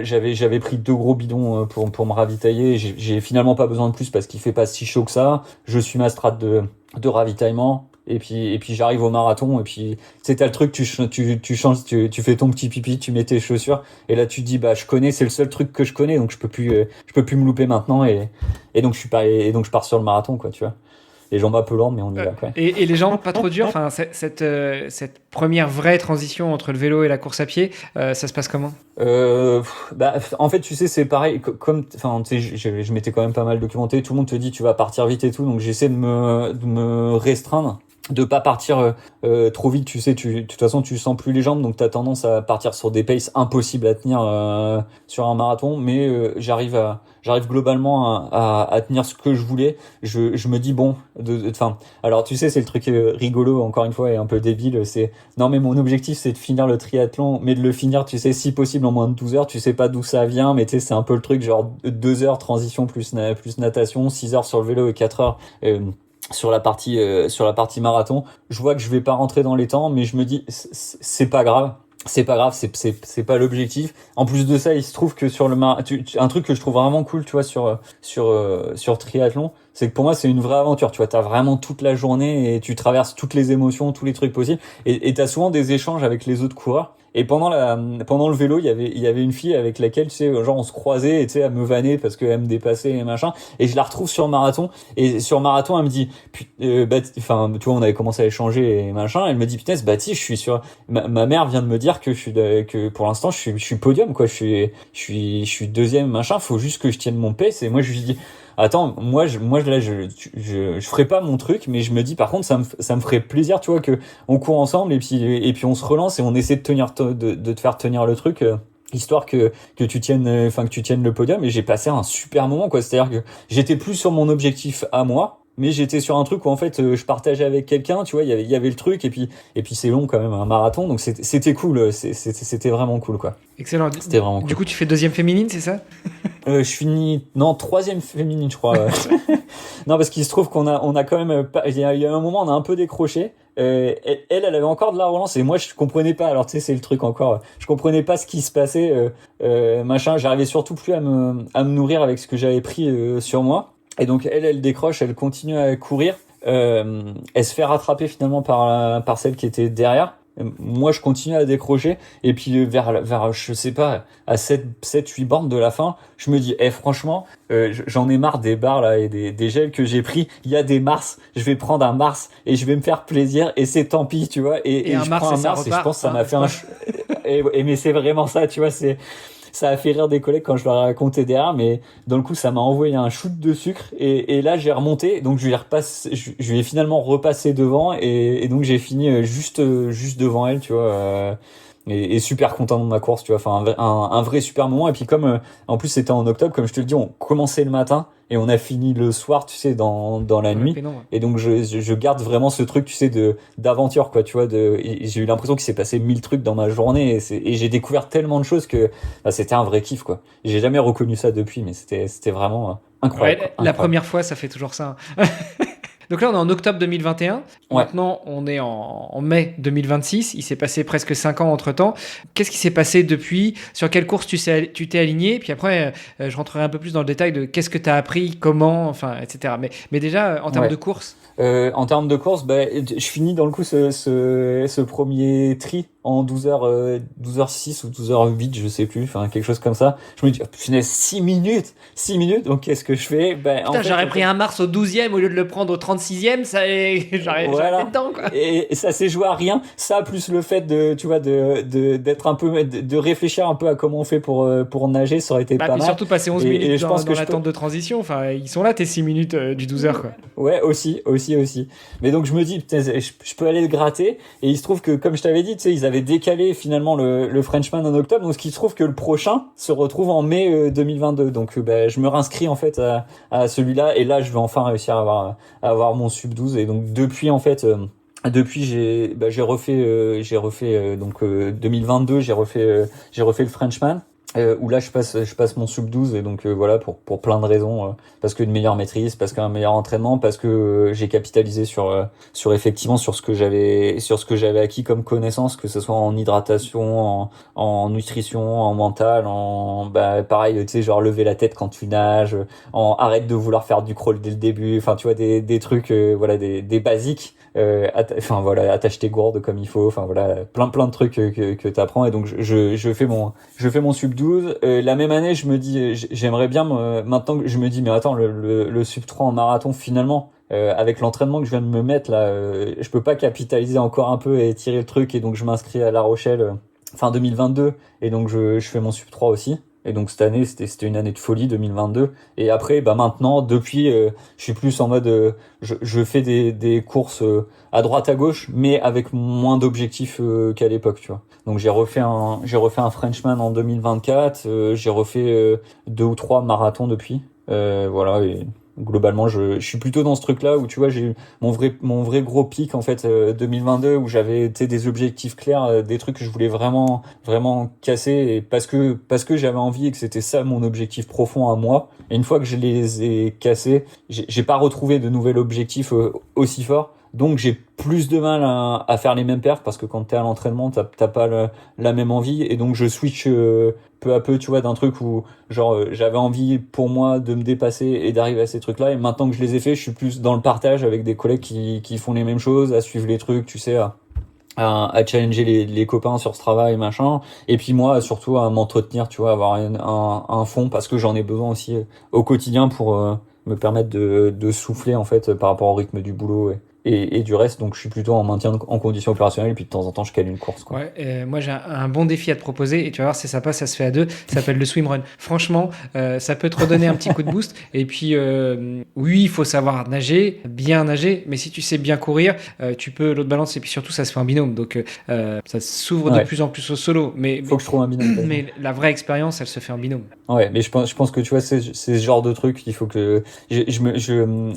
j'avais pris 2 gros bidons pour me ravitailler. J'ai finalement pas besoin de plus, parce qu'il fait pas si chaud que ça. Je suis ma strate de ravitaillement. Et puis j'arrive au marathon, et puis c'est le truc, tu changes, tu fais ton petit pipi, tu mets tes chaussures, et là tu te dis je connais, c'est le seul truc que je connais, donc je peux plus me louper maintenant, et donc je pars sur le marathon, quoi, tu vois. Les jambes un peu lourdes, mais on y va, quoi. Et les jambes pas trop dures, enfin cette première vraie transition entre le vélo et la course à pied, ça se passe comment? En fait, tu sais, c'est pareil, enfin, tu sais, je m'étais quand même pas mal documenté. Tout le monde te dit tu vas partir vite et tout, donc j'essaie de me restreindre, de pas partir trop vite. Tu sais, de toute façon tu sens plus les jambes, donc t'as tendance à partir sur des paces impossibles à tenir sur un marathon, mais j'arrive globalement à tenir ce que je voulais. Je me dis bon, enfin, alors tu sais, c'est le truc rigolo, encore une fois, et un peu débile, c'est non, mais mon objectif c'est de finir le triathlon, mais de le finir, tu sais, si possible en moins de 12 heures. Tu sais pas d'où ça vient, mais tu sais, c'est un peu le truc, genre 2 heures transition plus natation, 6 heures sur le vélo, et 4 heures sur la partie marathon. Je vois que je vais pas rentrer dans les temps, mais je me dis c'est pas grave, c'est pas l'objectif. En plus de ça, il se trouve que sur un truc que je trouve vraiment cool, tu vois, sur triathlon, c'est que pour moi c'est une vraie aventure, tu vois. T'as vraiment toute la journée, et tu traverses toutes les émotions, tous les trucs possibles, et t'as souvent des échanges avec les autres coureurs. Et pendant le vélo, il y avait une fille avec laquelle, tu sais, genre on se croisait, et tu sais, elle me vannait parce qu'elle me dépassait et machin. Et je la retrouve sur marathon, et sur marathon, elle me dit, enfin, tu vois, on avait commencé à échanger et machin. Elle me dit, putain, je suis sur, ma mère vient de me dire que pour l'instant je suis podium, quoi. Je suis deuxième, machin. Faut juste que je tienne mon pace. Et moi je lui dis, attends, moi là je ferai pas mon truc, mais je me dis par contre ça me ferait plaisir, tu vois, que on court ensemble, et puis on se relance, et on essaie de te faire tenir le truc, histoire que tu tiennes le podium. Et j'ai passé un super moment, quoi. C'est-à-dire que j'étais plus sur mon objectif à moi, mais j'étais sur un truc où en fait je partageais avec quelqu'un, tu vois. Il y avait le truc, et puis c'est long quand même, un marathon, donc c'était cool, c'était vraiment cool, quoi. Excellent. C'était vraiment cool. Du coup tu fais deuxième féminine, c'est ça? Je finis troisième féminine, je crois. Non, parce qu'il se trouve qu'on a quand même il y a un moment on a un peu décroché. Elle avait encore de la relance, et moi je comprenais pas. Alors tu sais, c'est le truc encore, je comprenais pas ce qui se passait, machin. J'arrivais surtout plus à me nourrir avec ce que j'avais pris sur moi. Et donc elle décroche, elle continue à courir. Elle se fait rattraper finalement par celle qui était derrière. Moi, je continue à décrocher. Et puis vers je sais pas, à 7-8 bornes de la fin, je me dis, franchement, j'en ai marre des barres là et des gels que j'ai pris. Il y a des Mars. Je vais prendre un Mars et je vais me faire plaisir. Et c'est tant pis, tu vois. Et je prends un Mars et je pense que ça m'a fait mais c'est vraiment ça, tu vois. Ça a fait rire des collègues quand je leur ai raconté derrière, mais dans le coup, ça m'a envoyé un shoot de sucre. Et là, j'ai remonté, donc je lui ai finalement repassé devant, et donc j'ai fini juste devant elle, tu vois. Et super content de ma course, tu vois. Enfin, un vrai super moment. Et puis comme en plus c'était en octobre, comme je te le dis, on commençait le matin et on a fini le soir, tu sais, dans la nuit. Et donc je garde vraiment ce truc, tu sais, d'aventure, quoi, tu vois. J'ai eu l'impression qu'il s'est passé 1000 trucs dans ma journée, et j'ai découvert tellement de choses que c'était un vrai kiff, quoi. J'ai jamais reconnu ça depuis, mais c'était vraiment incroyable. Ouais, la première fois, ça fait toujours ça. Donc là, on est en octobre 2021. Ouais. Maintenant, on est en mai 2026. Il s'est passé presque 5 ans entre-temps. Qu'est-ce qui s'est passé depuis? Sur quelle course tu t'es aligné? Puis après, je rentrerai un peu plus dans le détail de qu'est-ce que tu as appris, comment, enfin, etc. Mais déjà, en termes de course. En termes de course, je finis dans le coup ce premier tri en 12h06 ou 12h08, je sais plus, enfin quelque chose comme ça. Je me dis, punaise, 6 minutes, donc qu'est-ce que je fais? Putain, j'aurais pris un Mars au 12e au lieu de le prendre au 36e, j'aurais été dedans, quoi. Et ça s'est joué à rien. Ça, plus le fait d'être un peu, de réfléchir un peu à comment on fait pour nager, ça aurait été pas mal. Surtout passer 11 minutes dans l'attente de transition, enfin, ils sont là tes 6 minutes du 12h, quoi. Ouais, aussi. Mais donc je me dis, putain, je peux aller le gratter. Et il se trouve que, comme je t'avais dit, tu sais, ils avaient décalé finalement le Frenchman en octobre. Donc ce qui se trouve que le prochain se retrouve en mai 2022. Donc je me réinscris en fait à celui-là. Et là, je vais enfin réussir à avoir mon sub 12. Et donc depuis en fait. Depuis j'ai refait donc 2022 j'ai refait le Frenchman. Où là je passe mon sub 12, et donc voilà, pour plein de raisons, parce qu'une meilleure maîtrise, parce qu'un meilleur entraînement, parce que j'ai capitalisé sur effectivement sur ce que j'avais acquis comme connaissance, que ce soit en hydratation, en nutrition, en mental, pareil, tu sais, genre lever la tête quand tu nages, arrête de vouloir faire du crawl dès le début, enfin tu vois, des trucs, voilà, des basiques. Attache tes gourdes comme il faut, enfin voilà, plein de trucs que t'apprends. Et donc je fais mon sub 12. La même année, je me dis, j'aimerais bien maintenant que je me dis, mais attends, le sub 3 en marathon, finalement, avec l'entraînement que je viens de me mettre là, je peux pas capitaliser encore un peu et tirer le truc. Et donc je m'inscris à La Rochelle fin 2022, et donc je fais mon sub 3 aussi. Et donc cette année, c'était une année de folie, 2022. Et après, maintenant, depuis, je suis plus en mode, je fais des courses à droite à gauche, mais avec moins d'objectifs qu'à l'époque, tu vois. Donc j'ai refait un Frenchman en 2024. J'ai refait 2 ou 3 marathons depuis. Voilà. Et globalement, je suis plutôt dans ce truc-là où, tu vois, j'ai eu mon vrai gros pic en fait 2022, où j'avais, tu sais, des objectifs clairs, des trucs que je voulais vraiment casser, et parce que j'avais envie et que c'était ça mon objectif profond à moi. Et une fois que je les ai cassés, j'ai pas retrouvé de nouvel objectif aussi fort. Donc j'ai plus de mal à faire les mêmes perfs, parce que quand t'es à l'entraînement, t'as pas la même envie. Et donc je switch peu à peu, tu vois, d'un truc où genre j'avais envie pour moi de me dépasser et d'arriver à ces trucs-là. Et maintenant que je les ai fait, je suis plus dans le partage avec des collègues qui font les mêmes choses, à suivre les trucs, tu sais, à challenger les copains sur ce travail, machin. Et puis moi, surtout à m'entretenir, tu vois, avoir un fond, parce que j'en ai besoin aussi au quotidien pour me permettre de souffler en fait par rapport au rythme du boulot et du reste. Donc je suis plutôt en maintien en condition opérationnelle, et puis de temps en temps je cale une course, quoi. Ouais, moi j'ai un bon défi à te proposer, et tu vas voir, si ça passe, ça se fait à deux. Ça s'appelle le swimrun. Franchement, ça peut te redonner un petit coup de boost. Et puis oui, il faut savoir nager, bien nager, mais si tu sais bien courir, tu peux l'autre balance. Et puis surtout, ça se fait en binôme, donc ça s'ouvre de plus en plus au solo. Mais faut que je trouve un binôme. Mais la vraie expérience, elle se fait en binôme. Ouais, mais je pense que, tu vois, c'est ce genre de truc, il faut que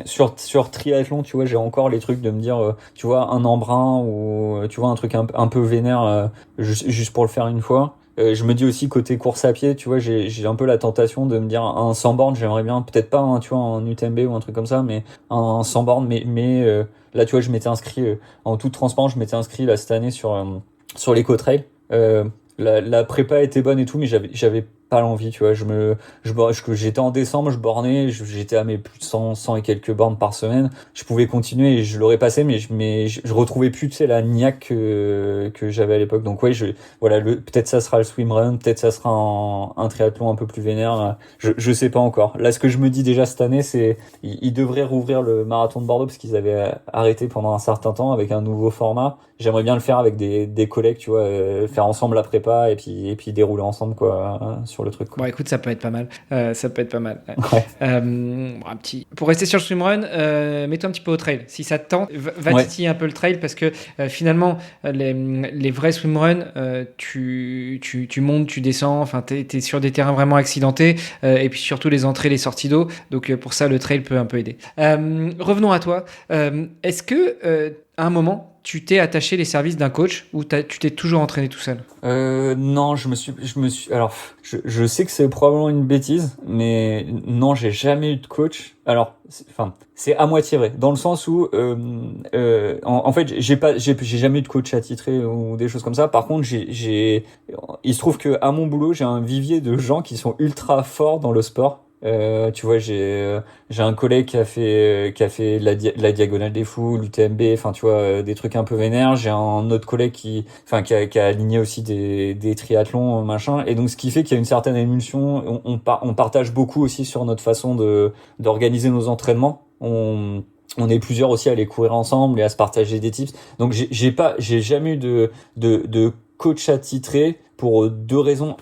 sur triathlon, tu vois, j'ai encore les trucs de me dire, tu vois, un embrun, ou tu vois, un truc un peu vénère, juste pour le faire une fois. Je me dis aussi, côté course à pied, tu vois, j'ai un peu la tentation de me dire, un 100 bornes, j'aimerais bien, peut-être pas, tu vois, un UTMB ou un truc comme ça, mais un 100 bornes, mais là, tu vois, je m'étais inscrit, en toute transparence, je m'étais inscrit là cette année sur l'Eco Trail. La prépa était bonne et tout, mais j'avais pas l'envie, tu vois. J'étais en décembre, je bornais, j'étais à mes plus de 100 et quelques bornes par semaine. Je pouvais continuer et je l'aurais passé, mais je retrouvais plus, tu sais, la niaque que j'avais à l'époque. Donc ouais, voilà, peut-être ça sera le swimrun, peut-être ça sera un triathlon un peu plus vénère. Je sais pas encore. Là, ce que je me dis déjà cette année, c'est ils devraient rouvrir le marathon de Bordeaux parce qu'ils avaient arrêté pendant un certain temps avec un nouveau format. J'aimerais bien le faire avec des collègues, tu vois, faire ensemble la prépa et puis dérouler ensemble quoi sur le truc. Quoi. Bon, écoute, ça peut être pas mal. Ça peut être pas mal. Ouais. Pour rester sur le swimrun, mets-toi un petit peu au trail. Si ça te tente, va titiller un peu le trail parce que finalement, les vrais swimruns, tu montes, tu descends, enfin, t'es sur des terrains vraiment accidentés et puis surtout les entrées, les sorties d'eau. Donc pour ça, le trail peut un peu aider. Revenons à toi. Est-ce que à un moment, tu t'es attaché les services d'un coach ou tu t'es toujours entraîné tout seul? Non, je me suis. Alors, je sais que c'est probablement une bêtise, mais non, j'ai jamais eu de coach. Alors, c'est à moitié vrai, dans le sens où, en fait, j'ai jamais eu de coach attitré ou des choses comme ça. Par contre, il se trouve que à mon boulot, j'ai un vivier de gens qui sont ultra forts dans le sport. Tu vois, j'ai un collègue qui a fait la diagonale des fous, l'UTMB, enfin tu vois, des trucs un peu vénères. J'ai un autre collègue qui a aligné aussi des triathlons machin. Et donc ce qui fait qu'il y a une certaine émulsion. On partage beaucoup aussi sur notre façon d'organiser nos entraînements. On est plusieurs aussi à aller courir ensemble et à se partager des tips. Donc j'ai jamais eu de coach attitré pour deux raisons.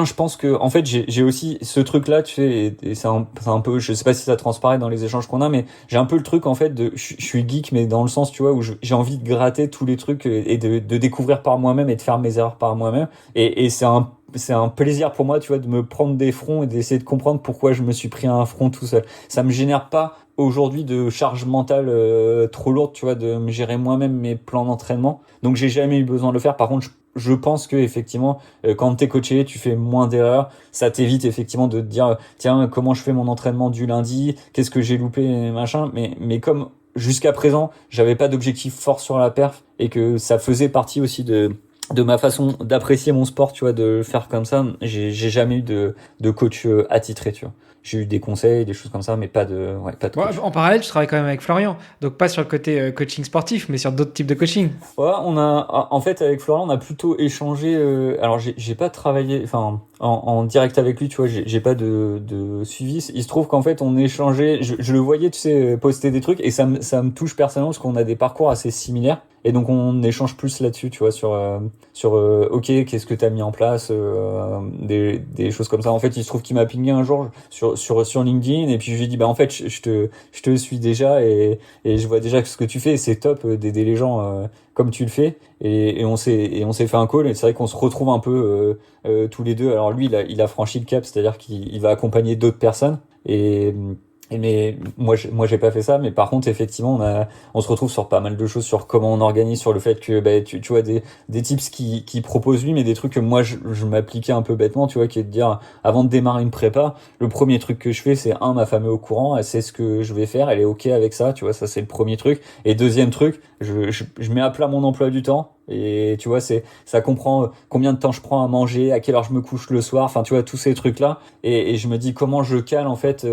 Je pense que en fait j'ai aussi ce truc là, tu sais, et c'est un peu, je sais pas si ça transparaît dans les échanges qu'on a, mais j'ai un peu le truc en fait je suis geek, mais dans le sens, tu vois, où j'ai envie de gratter tous les trucs et de découvrir par moi-même et de faire mes erreurs par moi-même, et c'est un plaisir pour moi, tu vois, de me prendre des fronts et d'essayer de comprendre pourquoi je me suis pris un front tout seul. Ça me génère pas aujourd'hui de charge mentale trop lourde, tu vois, de me gérer moi-même mes plans d'entraînement. Donc j'ai jamais eu besoin de le faire. Par contre, je pense que effectivement, quand t'es coaché, tu fais moins d'erreurs. Ça t'évite effectivement de te dire, tiens, comment je fais mon entraînement du lundi, qu'est-ce que j'ai loupé, machin. Mais comme jusqu'à présent, j'avais pas d'objectif fort sur la perf et que ça faisait partie aussi de ma façon d'apprécier mon sport, tu vois, de le faire comme ça, j'ai jamais eu de coach attitré, tu vois. J'ai eu des conseils, des choses comme ça, mais pas de coach. Ouais, en parallèle, tu travailles quand même avec Florian, donc pas sur le côté coaching sportif, mais sur d'autres types de coaching. Ouais, en fait, avec Florian, on a plutôt échangé. Alors, j'ai pas travaillé, enfin, en direct avec lui, tu vois, j'ai pas de suivi. Il se trouve qu'en fait, on échangeait. Je le voyais, tu sais, poster des trucs, et ça me touche personnellement parce qu'on a des parcours assez similaires. Et donc on échange plus là-dessus, tu vois, sur ok, qu'est-ce que t'as mis en place, des choses comme ça. En fait, il se trouve qu'il m'a pingé un jour sur LinkedIn, et puis je lui ai dit, bah en fait, je te suis déjà, et je vois déjà ce que tu fais, et c'est top d'aider les gens comme tu le fais, et on s'est fait un call, et c'est vrai qu'on se retrouve un peu tous les deux. Alors lui, il a franchi le cap, c'est-à-dire qu'il va accompagner d'autres personnes, mais moi j'ai pas fait ça, mais par contre effectivement on se retrouve sur pas mal de choses, sur comment on organise, sur le fait que bah, tu vois des tips qui proposent lui, mais des trucs que moi je m'appliquais un peu bêtement, tu vois, qui est de dire, avant de démarrer une prépa, le premier truc que je fais, c'est ma femme est au courant, elle sait ce que je vais faire, elle est ok avec ça, tu vois, ça c'est le premier truc. Et deuxième truc, je mets à plat mon emploi du temps. Et tu vois, ça comprend combien de temps je prends à manger, à quelle heure je me couche le soir, enfin tu vois, tous ces trucs là, et je me dis comment je cale en fait,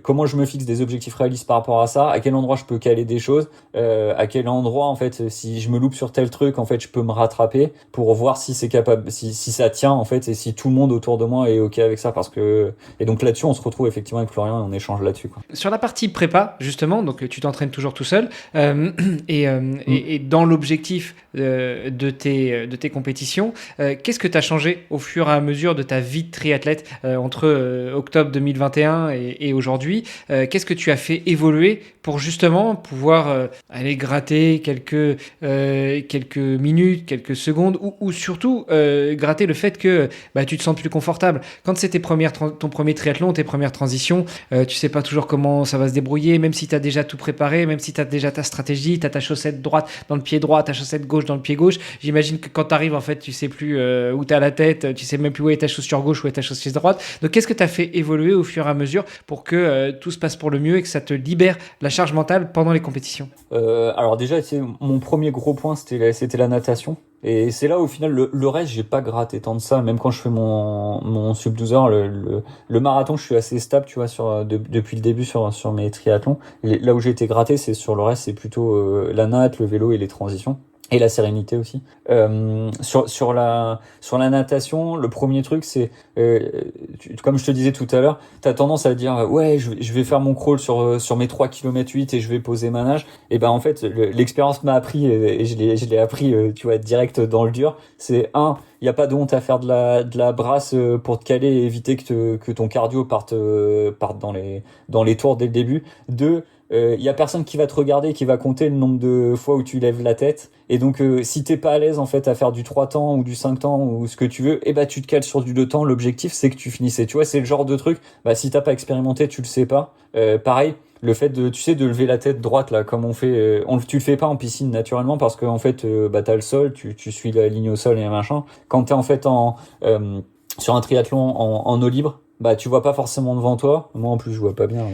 comment je me fixe des objectifs réalistes par rapport à ça, à quel endroit je peux caler des choses, à quel endroit en fait, si je me loupe sur tel truc, en fait je peux me rattraper pour voir si c'est capable, si ça tient en fait, et si tout le monde autour de moi est ok avec ça, parce que, et donc là-dessus on se retrouve effectivement avec Florian et on échange là-dessus, quoi. Sur la partie prépa justement, donc tu t'entraînes toujours tout seul, et dans l'objectif de tes compétitions, qu'est-ce que tu as changé au fur et à mesure de ta vie de triathlète entre octobre 2021 et aujourd'hui? Qu'est-ce que tu as fait évoluer pour justement pouvoir aller gratter quelques minutes, quelques secondes, ou surtout gratter le fait que tu te sens plus confortable? Quand c'est ton premier triathlon, tes premières transitions, tu sais pas toujours comment ça va se débrouiller, même si tu as déjà tout préparé, même si tu as déjà ta stratégie, tu as ta chaussette droite dans le pied droit, ta chaussette gauche dans le pied gauche. J'imagine que quand tu arrives, en fait, tu sais plus où tu as la tête, tu sais même plus où est ta chaussure gauche, où est ta chaussure droite. Donc, qu'est-ce que tu as fait évoluer au fur et à mesure pour que tout se passe pour le mieux et que ça te libère la charge mentale pendant les compétitions? Alors déjà, mon premier gros point, c'était la natation. Et c'est là, au final, le reste, j'ai pas gratté tant de ça. Même quand je fais mon sub 12 heures, le marathon, je suis assez stable, tu vois, depuis le début sur mes triathlons. Là où j'ai été gratté, c'est sur le reste, c'est plutôt la natte, le vélo et les transitions. Et la sérénité aussi. Sur la natation, le premier truc, c'est, comme je te disais tout à l'heure, t'as tendance à dire, ouais, je vais faire mon crawl sur mes 3 km 8 et je vais poser ma nage. Et ben, en fait, l'expérience m'a appris, et je l'ai appris, tu vois, direct dans le dur. C'est il y a pas de honte à faire de la brasse pour te caler et éviter que ton cardio parte dans les tours dès le début. Deux, y a personne qui va te regarder, qui va compter le nombre de fois où tu lèves la tête. Et donc, si t'es pas à l'aise, en fait, à faire du 3 temps ou du 5 temps ou ce que tu veux, et bah, tu te cales sur du 2 temps. L'objectif, c'est que tu finissais. Tu vois, c'est le genre de truc, bah, si t'as pas expérimenté, tu le sais pas. Pareil, le fait tu sais, de lever la tête droite, là, comme on fait, tu le fais pas en piscine, naturellement, parce que, en fait, bah, t'as le sol, tu suis la ligne au sol et machin. Quand t'es, en fait, sur un triathlon en eau libre, bah tu vois pas forcément devant toi. Moi en plus je vois pas bien.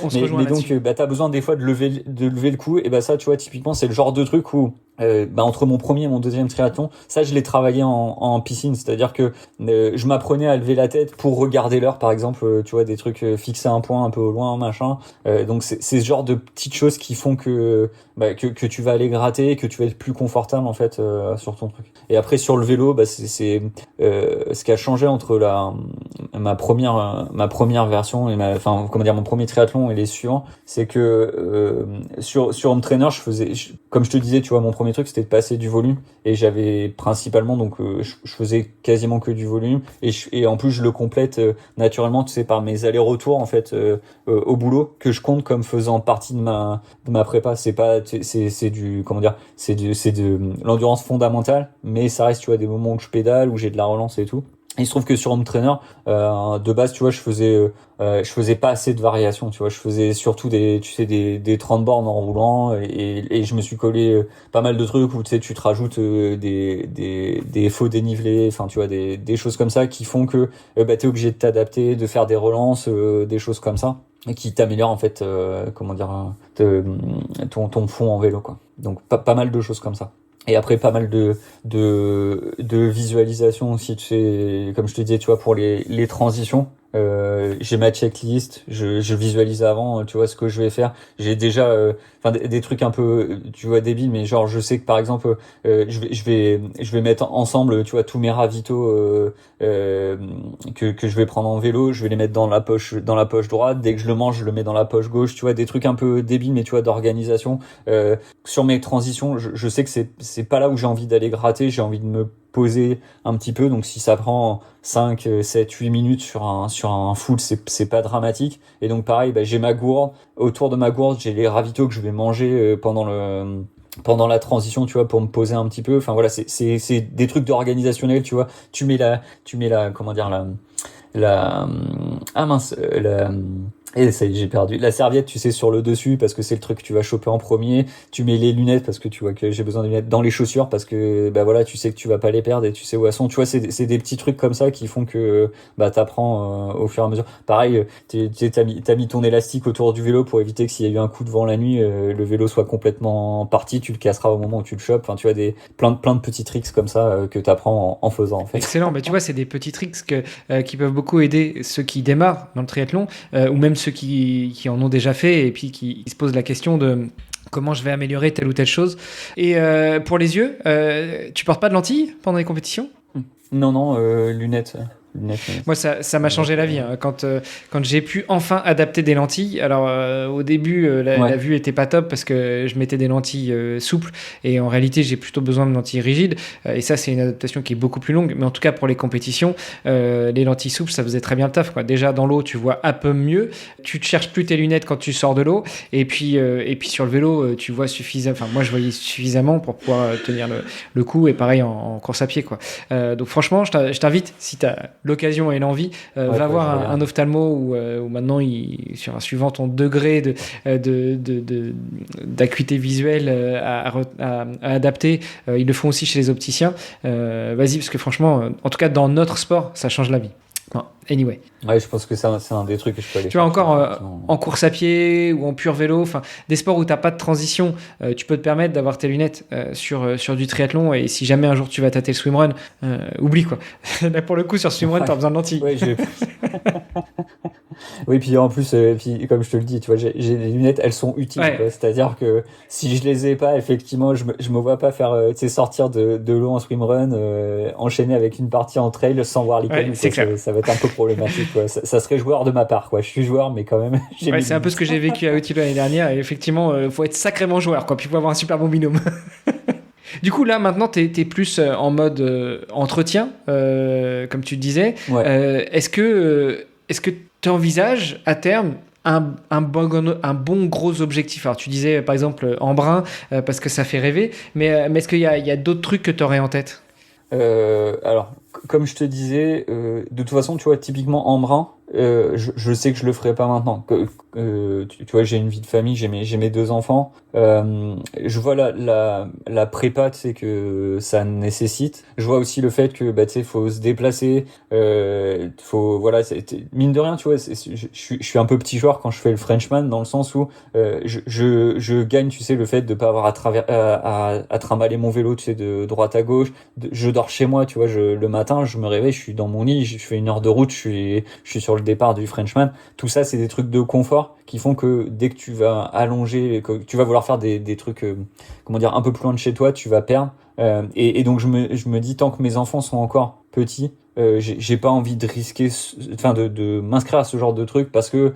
On se rejoint là-dessus. Donc bah t'as besoin des fois de lever le cou, et bah ça tu vois typiquement c'est le genre de truc où bah entre mon premier et mon deuxième triathlon, ça je l'ai travaillé en piscine, c'est-à-dire que je m'apprenais à lever la tête pour regarder l'heure par exemple, tu vois, des trucs fixer un point un peu au loin machin. Donc c'est ce genre de petites choses qui font que tu vas aller gratter, que tu vas être plus confortable en fait sur ton truc. Et après sur le vélo, bah c'est ce qui a changé entre ma première version et mon premier triathlon et les suivants, c'est que sur Home Trainer, comme je te disais, tu vois, mon premier truc c'était de passer du volume, et j'avais principalement donc je faisais quasiment que du volume, et en plus je le complète naturellement, tu sais, par mes allers-retours en fait au boulot, que je compte comme faisant partie de ma prépa. C'est pas c'est du comment dire, c'est de l'endurance fondamentale, mais ça reste, tu vois, des moments où je pédale, où j'ai de la relance et tout. Il se trouve que sur Home Trainer, de base, tu vois, je faisais pas assez de variations, tu vois, je faisais surtout des 30 bornes en roulant, et je me suis collé pas mal de trucs où, tu sais, tu te rajoutes des faux dénivelés, enfin, tu vois, des choses comme ça qui font que t'es obligé de t'adapter, de faire des relances, des choses comme ça, et qui t'améliorent en fait, ton fond en vélo, quoi. Donc pas mal de choses comme ça. Et après pas mal de visualisation aussi, tu sais, comme je te disais, tu vois, pour les transitions. J'ai ma checklist, je visualise avant, tu vois, ce que je vais faire. J'ai déjà des trucs un peu, tu vois, débiles, mais genre je sais que par exemple je vais mettre ensemble, tu vois, tous mes ravitaux que je vais prendre en vélo, je vais les mettre dans la poche droite. Dès que je le mange, je le mets dans la poche gauche, tu vois, des trucs un peu débiles, mais tu vois, d'organisation. Sur mes transitions, je sais que c'est pas là où j'ai envie d'aller gratter, j'ai envie de me poser un petit peu. Donc si ça prend 5, 7, 8 minutes sur un full, c'est pas dramatique. Et donc pareil, j'ai ma gourde. Autour de ma gourde, j'ai les ravitaux que je vais manger pendant la transition, tu vois, pour me poser un petit peu. Enfin voilà, c'est des trucs d'organisationnel, tu vois. Tu mets la comment dire, et ça y est, j'ai perdu. La serviette, tu sais, sur le dessus, parce que c'est le truc que tu vas choper en premier. Tu mets les lunettes, parce que tu vois que j'ai besoin de lunettes, dans les chaussures, parce que, voilà, tu sais que tu vas pas les perdre et tu sais où elles sont. Tu vois, c'est des petits trucs comme ça qui font que, t'apprends, au fur et à mesure. Pareil, t'as mis ton élastique autour du vélo pour éviter que s'il y a eu un coup de vent la nuit, le vélo soit complètement parti. Tu le casseras au moment où tu le chopes. Enfin, tu vois, plein de petits tricks comme ça, que t'apprends en faisant, en fait. Excellent. Tu vois, c'est des petits tricks qui peuvent beaucoup aider ceux qui démarrent dans le triathlon, ou même ceux qui en ont déjà fait et puis qui se posent la question de comment je vais améliorer telle ou telle chose. Et pour les yeux, tu portes pas de lentilles pendant les compétitions ? Non, lunettes. Moi, ça m'a changé la vie, hein. Quand j'ai pu enfin adapter des lentilles. Alors, au début, la vue était pas top parce que je mettais des lentilles souples, et en réalité, j'ai plutôt besoin de lentilles rigides. Et ça, c'est une adaptation qui est beaucoup plus longue. Mais en tout cas, pour les compétitions, les lentilles souples, ça faisait très bien le taf, quoi. Déjà, dans l'eau, tu vois un peu mieux. Tu te cherches plus tes lunettes quand tu sors de l'eau. Et puis sur le vélo, tu vois suffisamment. Enfin, moi, je voyais suffisamment pour pouvoir tenir le coup. Et pareil en course à pied, quoi. Donc, franchement, je t'invite, si tu as l'occasion et l'envie, va voir un ophtalmo où maintenant, suivant ton degré d'acuité visuelle à adapter, ils le font aussi chez les opticiens. Vas-y, parce que franchement, en tout cas dans notre sport, ça change la vie. Non, anyway. Ouais, je pense que c'est un des trucs que je peux aller Tu vois, chercher, encore effectivement. en course à pied ou en pur vélo, enfin, des sports où tu n'as pas de transition, tu peux te permettre d'avoir tes lunettes sur du triathlon. Et si jamais un jour tu vas tâter le swimrun, oublie quoi. Là, pour le coup, sur swimrun, tu as besoin de lentilles. Ouais, oui, puis en plus, puis comme je te le dis, tu vois, j'ai des lunettes, elles sont utiles, Ouais. quoi. C'est-à-dire que si je les ai pas, effectivement, je me vois pas faire, tu sais, sortir de l'eau en swimrun, enchaîner avec une partie en trail sans voir les Ouais, cailloux, c'est quoi. clair. Ça va être un peu problématique, quoi. Ça serait joueur de ma part, quoi. Je suis joueur, mais quand même, j'ai Ouais, mes c'est un peu ce limites. que j'ai vécu à Utilo l'année dernière. Et effectivement, faut être sacrément joueur, quoi. Puis faut avoir un super bon binôme. Du coup, là, maintenant, t'es plus en mode entretien, comme tu disais. Ouais. Est-ce que tu envisages à terme un bon gros objectif? Alors, tu disais, par exemple, en brun, parce que ça fait rêver. Mais est-ce qu'il y a d'autres trucs que tu aurais en tête? Alors, comme je te disais, de toute façon, tu vois, typiquement en brun, je sais que je le ferai pas maintenant. Tu vois, j'ai une vie de famille, j'ai mes 2 enfants. Je vois la prépa, tu sais, que ça nécessite. Je vois aussi le fait que, bah, tu sais, faut se déplacer. Voilà, mine de rien, tu vois, je suis un peu petit joueur quand je fais le Frenchman, dans le sens où je gagne, tu sais, le fait de pas avoir à trimballer mon vélo, tu sais, de droite à gauche. Je dors chez moi, tu vois, le matin, je me réveille, je suis dans mon lit, je fais 1 heure de route, je suis sur le départ du Frenchman. Tout ça, c'est des trucs de confort qui font que dès que tu vas allonger, que tu vas vouloir faire des trucs, comment dire, un peu plus loin de chez toi, tu vas perdre. Et donc, je me dis, tant que mes enfants sont encore petits, j'ai pas envie de risquer, enfin, de m'inscrire à ce genre de truc parce que,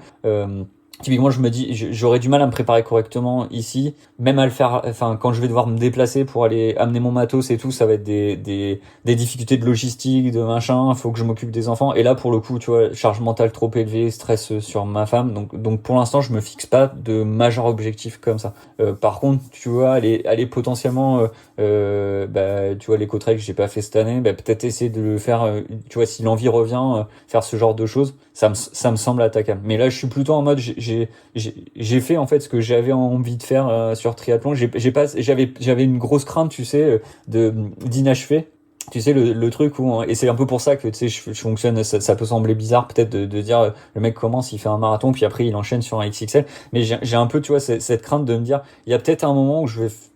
typiquement, je me dis, j'aurais du mal à me préparer correctement ici, même à le faire, enfin, quand je vais devoir me déplacer pour aller amener mon matos et tout, ça va être des difficultés de logistique, de machin, faut que je m'occupe des enfants. Et là, pour le coup, tu vois, charge mentale trop élevée, stress sur ma femme. Donc pour l'instant, je me fixe pas de majeur objectif comme ça. Par contre, tu vois, aller potentiellement, bah, tu vois, l'éco-trail que j'ai pas fait cette année, bah, peut-être essayer de le faire, tu vois, si l'envie revient, faire ce genre de choses, ça me semble attaquable. Mais là, je suis plutôt en mode, j'ai fait en fait ce que j'avais envie de faire sur triathlon. J'avais une grosse crainte, tu sais, d'inachever. Tu sais, le truc où, et c'est un peu pour ça que, tu sais, je fonctionne, ça peut sembler bizarre peut-être de dire, le mec commence, il fait un marathon, puis après il enchaîne sur un XXL. Mais j'ai un peu, tu vois, cette crainte de me dire, il y a peut-être un moment où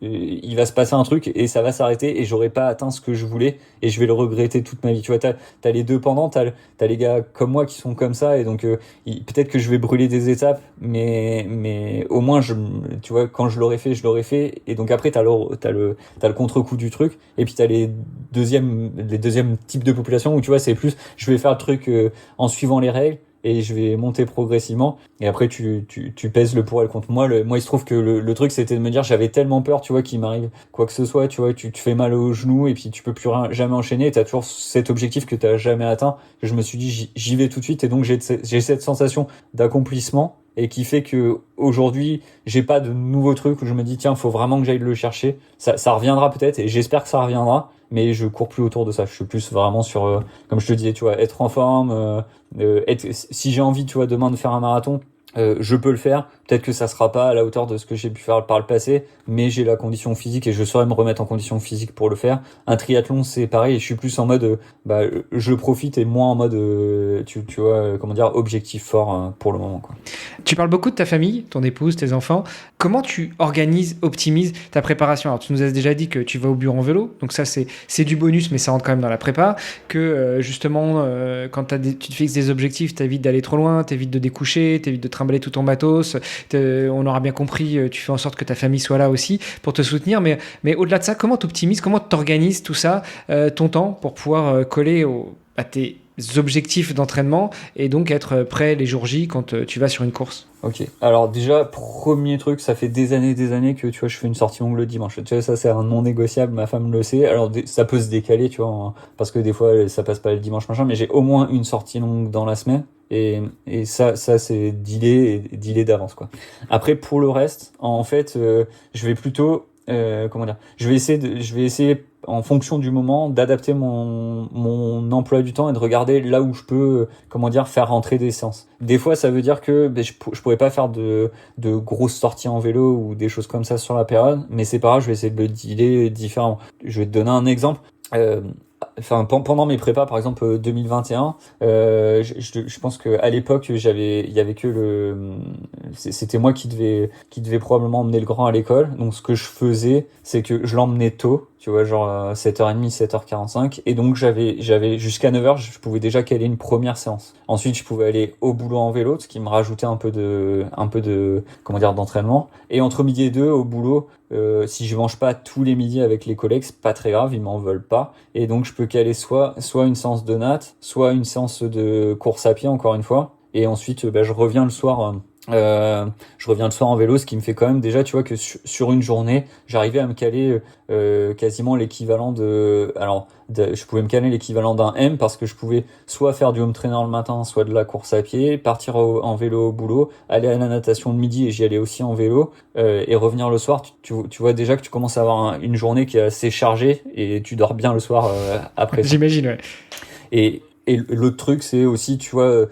il va se passer un truc et ça va s'arrêter et j'aurai pas atteint ce que je voulais et je vais le regretter toute ma vie. Tu vois, t'as les deux pendant, t'as les gars comme moi qui sont comme ça et donc, peut-être que je vais brûler des étapes, mais au moins tu vois, quand je l'aurai fait, et donc après t'as le contre-coup du truc, et puis t'as les deuxièmes types de population où tu vois c'est plus je vais faire le truc en suivant les règles et je vais monter progressivement et après tu pèses le pour et le contre. Moi il se trouve que le truc c'était de me dire j'avais tellement peur, tu vois, qu'il m'arrive quoi que ce soit, tu vois, tu te fais mal au genou et puis tu peux plus jamais enchaîner et t'as toujours cet objectif que t'as jamais atteint, que je me suis dit j'y vais tout de suite et donc j'ai cette sensation d'accomplissement et qui fait que aujourd'hui j'ai pas de nouveaux trucs où je me dis tiens faut vraiment que j'aille le chercher. Ça reviendra peut-être et j'espère que ça reviendra, mais je cours plus autour de ça. Je suis plus vraiment sur comme je te disais, tu vois, être en forme, si j'ai envie, tu vois, demain de faire un marathon, je peux le faire. Peut-être que ça sera pas à la hauteur de ce que j'ai pu faire par le passé, mais j'ai la condition physique et je saurais me remettre en condition physique pour le faire. Un triathlon, c'est pareil. Je suis plus en mode, bah, je profite et moins en mode, tu vois, comment dire, objectif fort pour le moment, quoi. Tu parles beaucoup de ta famille, ton épouse, tes enfants. Comment tu optimises ta préparation? Alors, tu nous as déjà dit que tu vas au bureau en vélo, donc ça, c'est du bonus, mais ça rentre quand même dans la prépa. Que justement, quand tu te fixes des objectifs, t'évites d'aller trop loin, t'évites de découcher, t'évites de trimballer tout ton matos. On aura bien compris, tu fais en sorte que ta famille soit là aussi pour te soutenir. Mais au-delà de ça, comment tu optimises, comment tu organises tout ça, ton temps, pour pouvoir coller à tes objectifs d'entraînement et donc être prêt les jours J quand tu vas sur une course? Ok. Alors déjà, premier truc, ça fait des années que tu vois, je fais une sortie longue le dimanche. Tu vois, ça c'est un non négociable, ma femme le sait. Alors ça peut se décaler, tu vois, parce que des fois ça passe pas le dimanche machin, mais j'ai au moins une sortie longue dans la semaine. Et ça c'est dealé d'avance, quoi. Après pour le reste, en fait, je vais plutôt comment dire, je vais essayer en fonction du moment d'adapter mon emploi du temps et de regarder là où je peux comment dire faire rentrer des séances. Des fois ça veut dire que je pourrais pas faire de grosses sorties en vélo ou des choses comme ça sur la période, mais c'est pas grave, je vais essayer de le dealer différemment. Je vais te donner un exemple. enfin pendant mes prépas par exemple 2021, je pense que à l'époque il y avait que c'était moi qui devait probablement emmener le grand à l'école. Donc ce que je faisais, c'est que je l'emmenais tôt, tu vois, genre 7h30, 7h45, et donc j'avais jusqu'à 9h, je pouvais déjà caler une première séance. Ensuite, je pouvais aller au boulot en vélo, ce qui me rajoutait un peu de comment dire, d'entraînement. Et entre midi et deux, au boulot, si je mange pas tous les midis avec les collègues, c'est pas très grave, ils m'en veulent pas. Et donc je peux caler soit une séance de natte, soit une séance de course à pied, encore une fois. Et ensuite, je reviens le soir. Je reviens le soir en vélo, ce qui me fait quand même déjà, tu vois, que sur une journée, j'arrivais à me caler quasiment l'équivalent je pouvais me caler l'équivalent d'un M, parce que je pouvais soit faire du home trainer le matin, soit de la course à pied, partir en vélo au boulot, aller à la natation le midi, et j'y allais aussi en vélo, et revenir le soir. Tu vois déjà que tu commences à avoir une journée qui est assez chargée, et tu dors bien le soir après. J'imagine, ouais. Et l'autre truc, c'est aussi, tu vois,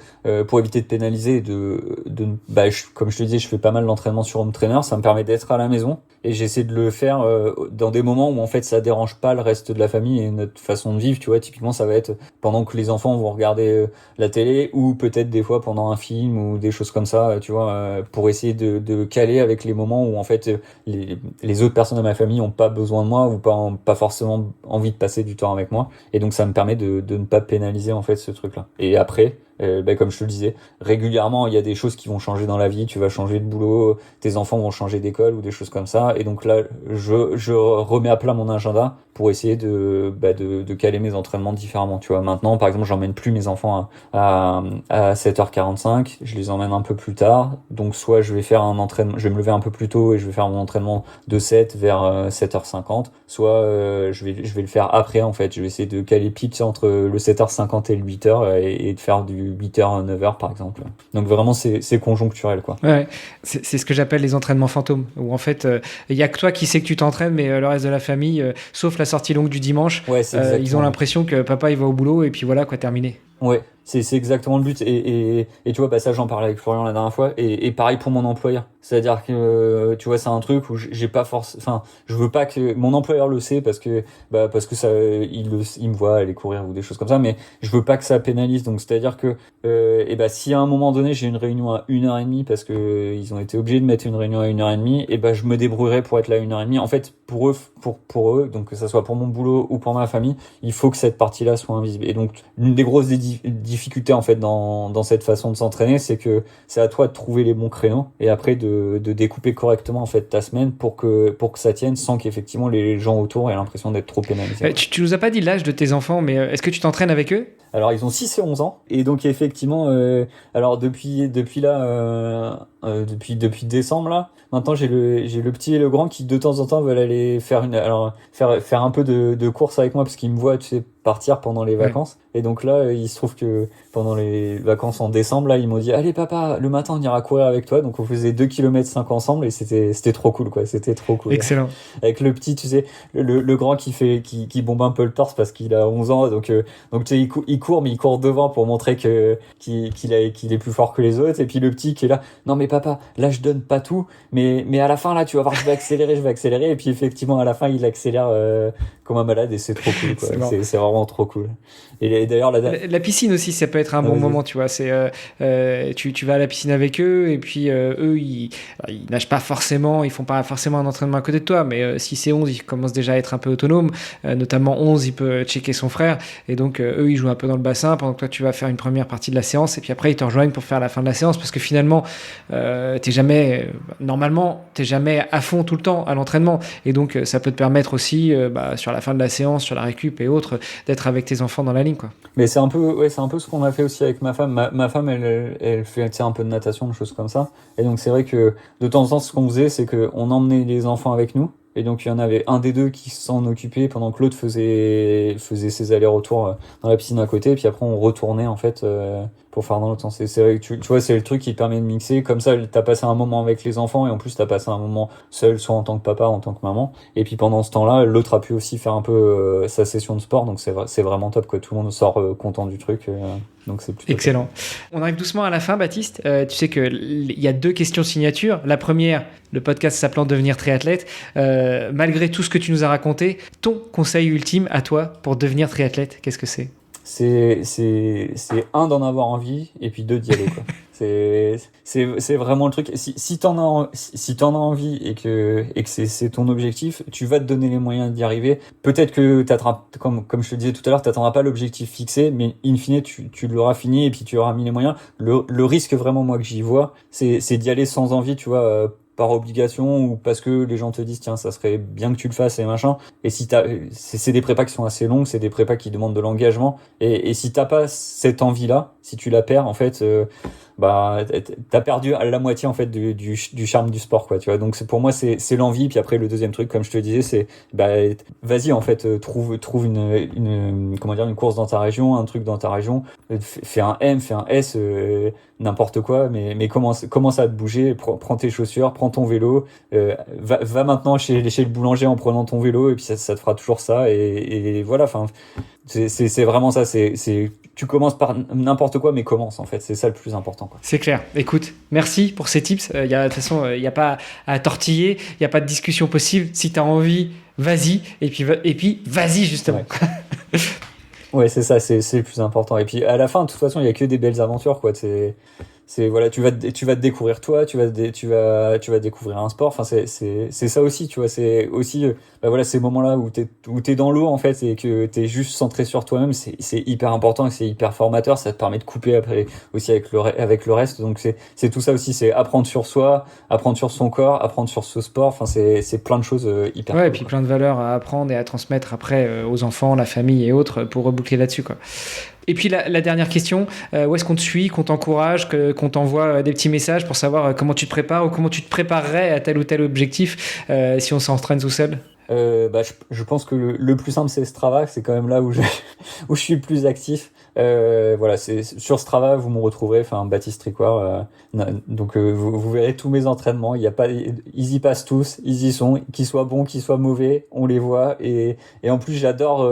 pour éviter de pénaliser, comme je te disais, je fais pas mal d'entraînement sur home trainer, ça me permet d'être à la maison, et j'essaie de le faire dans des moments où en fait ça dérange pas le reste de la famille et notre façon de vivre, tu vois. Typiquement, ça va être pendant que les enfants vont regarder la télé, ou peut-être des fois pendant un film ou des choses comme ça, tu vois, pour essayer de caler avec les moments où en fait les autres personnes de ma famille ont pas besoin de moi, ou pas forcément envie de passer du temps avec moi, et donc ça me permet de ne pas pénaliser en fait ce truc-là. Et après, comme je te le disais, régulièrement il y a des choses qui vont changer dans la vie, tu vas changer de boulot, tes enfants vont changer d'école ou des choses comme ça, et donc là je remets à plat mon agenda pour essayer de caler mes entraînements différemment, tu vois. Maintenant par exemple, j'emmène plus mes enfants à 7h45, je les emmène un peu plus tard, donc soit je vais faire un entraînement, je vais me lever un peu plus tôt et je vais faire mon entraînement de 7 vers 7h50, soit je vais le faire après, en fait je vais essayer de caler pile entre le 7h50 et le 8h, et de faire du 8h 9h par exemple. Donc vraiment c'est conjoncturel, quoi. Ouais, c'est ce que j'appelle les entraînements fantômes, où en fait il y a que toi qui sais que tu t'entraînes, mais le reste de la famille, sauf la sortie longue du dimanche, Ouais, ils ont l'impression que papa il va au boulot et puis voilà quoi, terminé. Ouais, c'est exactement le but, et tu vois, ça j'en parlais avec Florian la dernière fois, et pareil pour mon employeur. C'est-à-dire que tu vois, c'est un truc où j'ai pas enfin je veux pas que mon employeur le sait, parce que ça il me voit aller courir ou des choses comme ça, mais je veux pas que ça pénalise. Donc c'est-à-dire que si à un moment donné j'ai une réunion à 1h30 parce que ils ont été obligés de mettre une réunion à 1h30, je me débrouillerai pour être là à 1h30. En fait, pour eux, donc que ça soit pour mon boulot ou pour ma famille, il faut que cette partie-là soit invisible. Et donc l'une des grosses difficulté en fait dans cette façon de s'entraîner, c'est que c'est à toi de trouver les bons créneaux, et après de découper correctement en fait ta semaine pour que ça tienne, sans qu'effectivement les gens autour aient l'impression d'être trop pénalisés. Tu nous as pas dit l'âge de tes enfants, mais est-ce que tu t'entraînes avec eux? Alors ils ont 6 et 11 ans, et donc effectivement alors depuis décembre là, maintenant j'ai le petit et le grand qui de temps en temps veulent aller faire un peu de course avec moi, parce qu'ils me voient, tu sais, partir pendant les vacances. Ouais. Et donc là il se trouve que pendant les vacances en décembre là, ils m'ont dit allez papa, le matin on ira courir avec toi. Donc on faisait 2,5 km ensemble, et c'était trop cool, quoi. C'était trop cool. Excellent. Avec le petit, tu sais, le grand qui bombe un peu le torse parce qu'il a 11 ans, donc tu sais, il court, mais il court devant pour montrer qu'il est plus fort que les autres. Et puis le petit qui est là, non mais papa, là je donne pas tout, mais à la fin là tu vas voir, je vais accélérer. Et puis effectivement à la fin il accélère comme un malade, et c'est trop cool, quoi. C'est vraiment trop cool. Et d'ailleurs la piscine aussi, ça peut être un bon moment, tu vois. C'est tu vas à la piscine avec eux, et puis eux ils nagent pas forcément, ils font pas forcément un entraînement à côté de toi, mais si c'est 11, ils commencent déjà à être un peu autonomes, notamment 11, il peut checker son frère, et donc eux ils jouent un peu dans le bassin pendant que toi tu vas faire une première partie de la séance, et puis après ils te rejoignent pour faire la fin de la séance, parce que finalement normalement t'es jamais à fond tout le temps à l'entraînement, et donc ça peut te permettre aussi sur la fin de la séance, sur la récup et autres, d'être avec tes enfants dans la ligne, quoi. Mais c'est un peu ce qu'on a fait aussi avec ma femme. Ma femme elle fait un peu de natation, des choses comme ça, et donc c'est vrai que de temps en temps ce qu'on faisait, c'est que on emmenait les enfants avec nous. Et donc il y en avait un des deux qui s'en occupait pendant que l'autre faisait ses allers-retours dans la piscine à côté, et puis après on retournait en fait pour faire dans l'autre sens. Et c'est vrai que tu vois, c'est le truc qui permet de mixer. Comme ça, t'as passé un moment avec les enfants et en plus t'as passé un moment seul, soit en tant que papa, en tant que maman. Et puis pendant ce temps-là, l'autre a pu aussi faire un peu sa session de sport. Donc c'est vraiment top, quoi. Tout le monde sort content du truc. Donc c'est plutôt excellent. top. On arrive doucement à la fin, Baptiste. Tu sais qu'il y a 2 questions signature. La première, le podcast s'appelant Devenir triathlète. Malgré tout ce que tu nous as raconté, ton conseil ultime à toi pour devenir triathlète, qu'est-ce que c'est ? C'est d'en avoir envie et puis 2 d'y aller, quoi. C'est vraiment le truc. Si t'en as envie et que c'est ton objectif, tu vas te donner les moyens d'y arriver. Peut-être que comme je te disais tout à l'heure, t'attendras pas l'objectif fixé, mais in fine, tu l'auras fini et puis tu auras mis les moyens. Le risque vraiment, moi, que j'y vois, c'est d'y aller sans envie, tu vois, par obligation ou parce que les gens te disent tiens ça serait bien que tu le fasses et machin. Et si c'est des prépas qui sont assez longues, c'est des prépas qui demandent de l'engagement et si t'as pas cette envie là, si tu la perds en fait, bah t'as perdu à la moitié en fait du charme du sport, quoi, tu vois. Donc pour moi c'est l'envie. Puis après le deuxième truc, comme je te disais, c'est vas-y en fait, trouve une comment dire, une course dans ta région, un truc dans ta région, fais un M, fais un S, n'importe quoi, mais commence à te bouger, prends tes chaussures, prends ton vélo, va maintenant chez le boulanger en prenant ton vélo et puis ça te fera toujours ça et voilà. Enfin c'est vraiment ça, c'est tu commences par n'importe quoi, mais commence en fait, c'est ça le plus important, quoi. C'est clair. Écoute, merci pour ces tips. De toute façon, il n'y a pas à tortiller, il n'y a pas de discussion possible. Si tu as envie, vas-y, et puis vas-y justement. Ouais. Ouais, c'est ça, c'est le plus important. Et puis à la fin, de toute façon, il y a que des belles aventures, quoi. C'est voilà, tu vas te découvrir toi, tu vas découvrir un sport. Enfin, c'est ça aussi, tu vois. C'est aussi voilà, ces moments-là où t'es dans l'eau en fait et que t'es juste centré sur toi-même. C'est hyper important et c'est hyper formateur. Ça te permet de couper après aussi avec le reste. Donc c'est tout ça aussi. C'est apprendre sur soi, apprendre sur son corps, apprendre sur ce sport. Enfin, c'est plein de choses hyper. Ouais, cool, et puis quoi. plein de valeurs à apprendre et à transmettre après aux enfants, la famille et autres pour reboucler là-dessus, quoi. Et puis la dernière question, où est-ce qu'on te suit, qu'on t'encourage, qu'on t'envoie des petits messages pour savoir comment tu te prépares ou comment tu te préparerais à tel ou tel objectif si on s'entraîne tout seul ? Je pense que le plus simple c'est Strava, c'est quand même là où je suis le plus actif. Voilà, c'est sur Strava vous me retrouverez, enfin Baptiste Tricoire. Donc vous verrez tous mes entraînements. Il y a pas, ils y passent tous, ils y sont, qu'ils soient bons, qu'ils soient mauvais, on les voit. Et en plus j'adore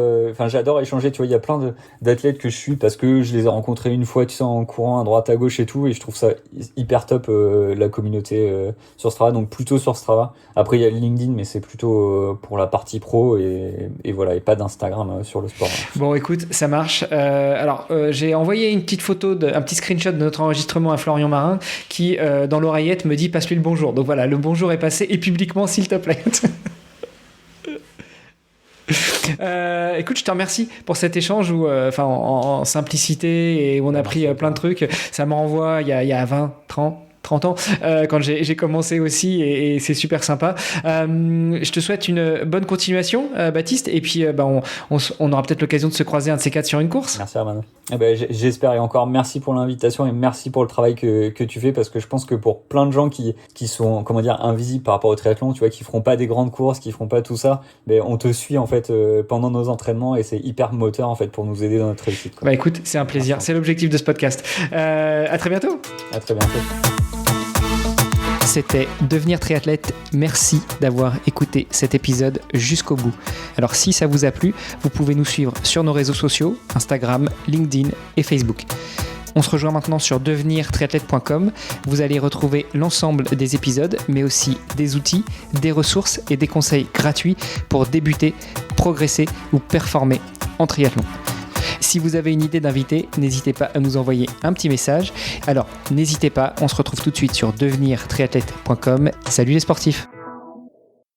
échanger. Tu vois, il y a plein d'athlètes que je suis parce que je les ai rencontrés une fois, tu sais, en courant à droite à gauche et tout. Et je trouve ça hyper top la communauté sur Strava. Donc plutôt sur Strava. Après il y a le LinkedIn, mais c'est plutôt pour la partie pro et voilà, et pas d'Instagram sur le sport. Bon, écoute, ça marche. Alors, j'ai envoyé une petite photo, un petit screenshot de notre enregistrement à Florian Marin qui, dans l'oreillette, me dit passe-lui le bonjour. Donc voilà, le bonjour est passé et publiquement, s'il te plaît. Écoute, je te remercie pour cet échange où, en simplicité et où on a pris plein de trucs. Ça me renvoie il y a 20, 30 ans quand j'ai commencé aussi et c'est super sympa. Je te souhaite une bonne continuation, Baptiste, et puis on aura peut-être l'occasion de se croiser un de ces quatre sur une course. Merci Armand. J'espère, et encore merci pour l'invitation et merci pour le travail que tu fais, parce que je pense que pour plein de gens qui sont, comment dire, invisibles par rapport au triathlon, tu vois, qui feront pas des grandes courses, qui feront pas tout ça, on te suit en fait pendant nos entraînements et c'est hyper moteur en fait pour nous aider dans notre réussite, quoi. Écoute, c'est un plaisir, c'est l'objectif de ce podcast. À très bientôt. À très bientôt. C'était Devenir triathlète. Merci d'avoir écouté cet épisode jusqu'au bout. Alors si ça vous a plu, vous pouvez nous suivre sur nos réseaux sociaux, Instagram, LinkedIn et Facebook. On se rejoint maintenant sur devenirtriathlète.com. Vous allez retrouver l'ensemble des épisodes, mais aussi des outils, des ressources et des conseils gratuits pour débuter, progresser ou performer en triathlon. Si vous avez une idée d'invité, n'hésitez pas à nous envoyer un petit message. Alors, n'hésitez pas, on se retrouve tout de suite sur devenirtriathlète.com. Salut les sportifs!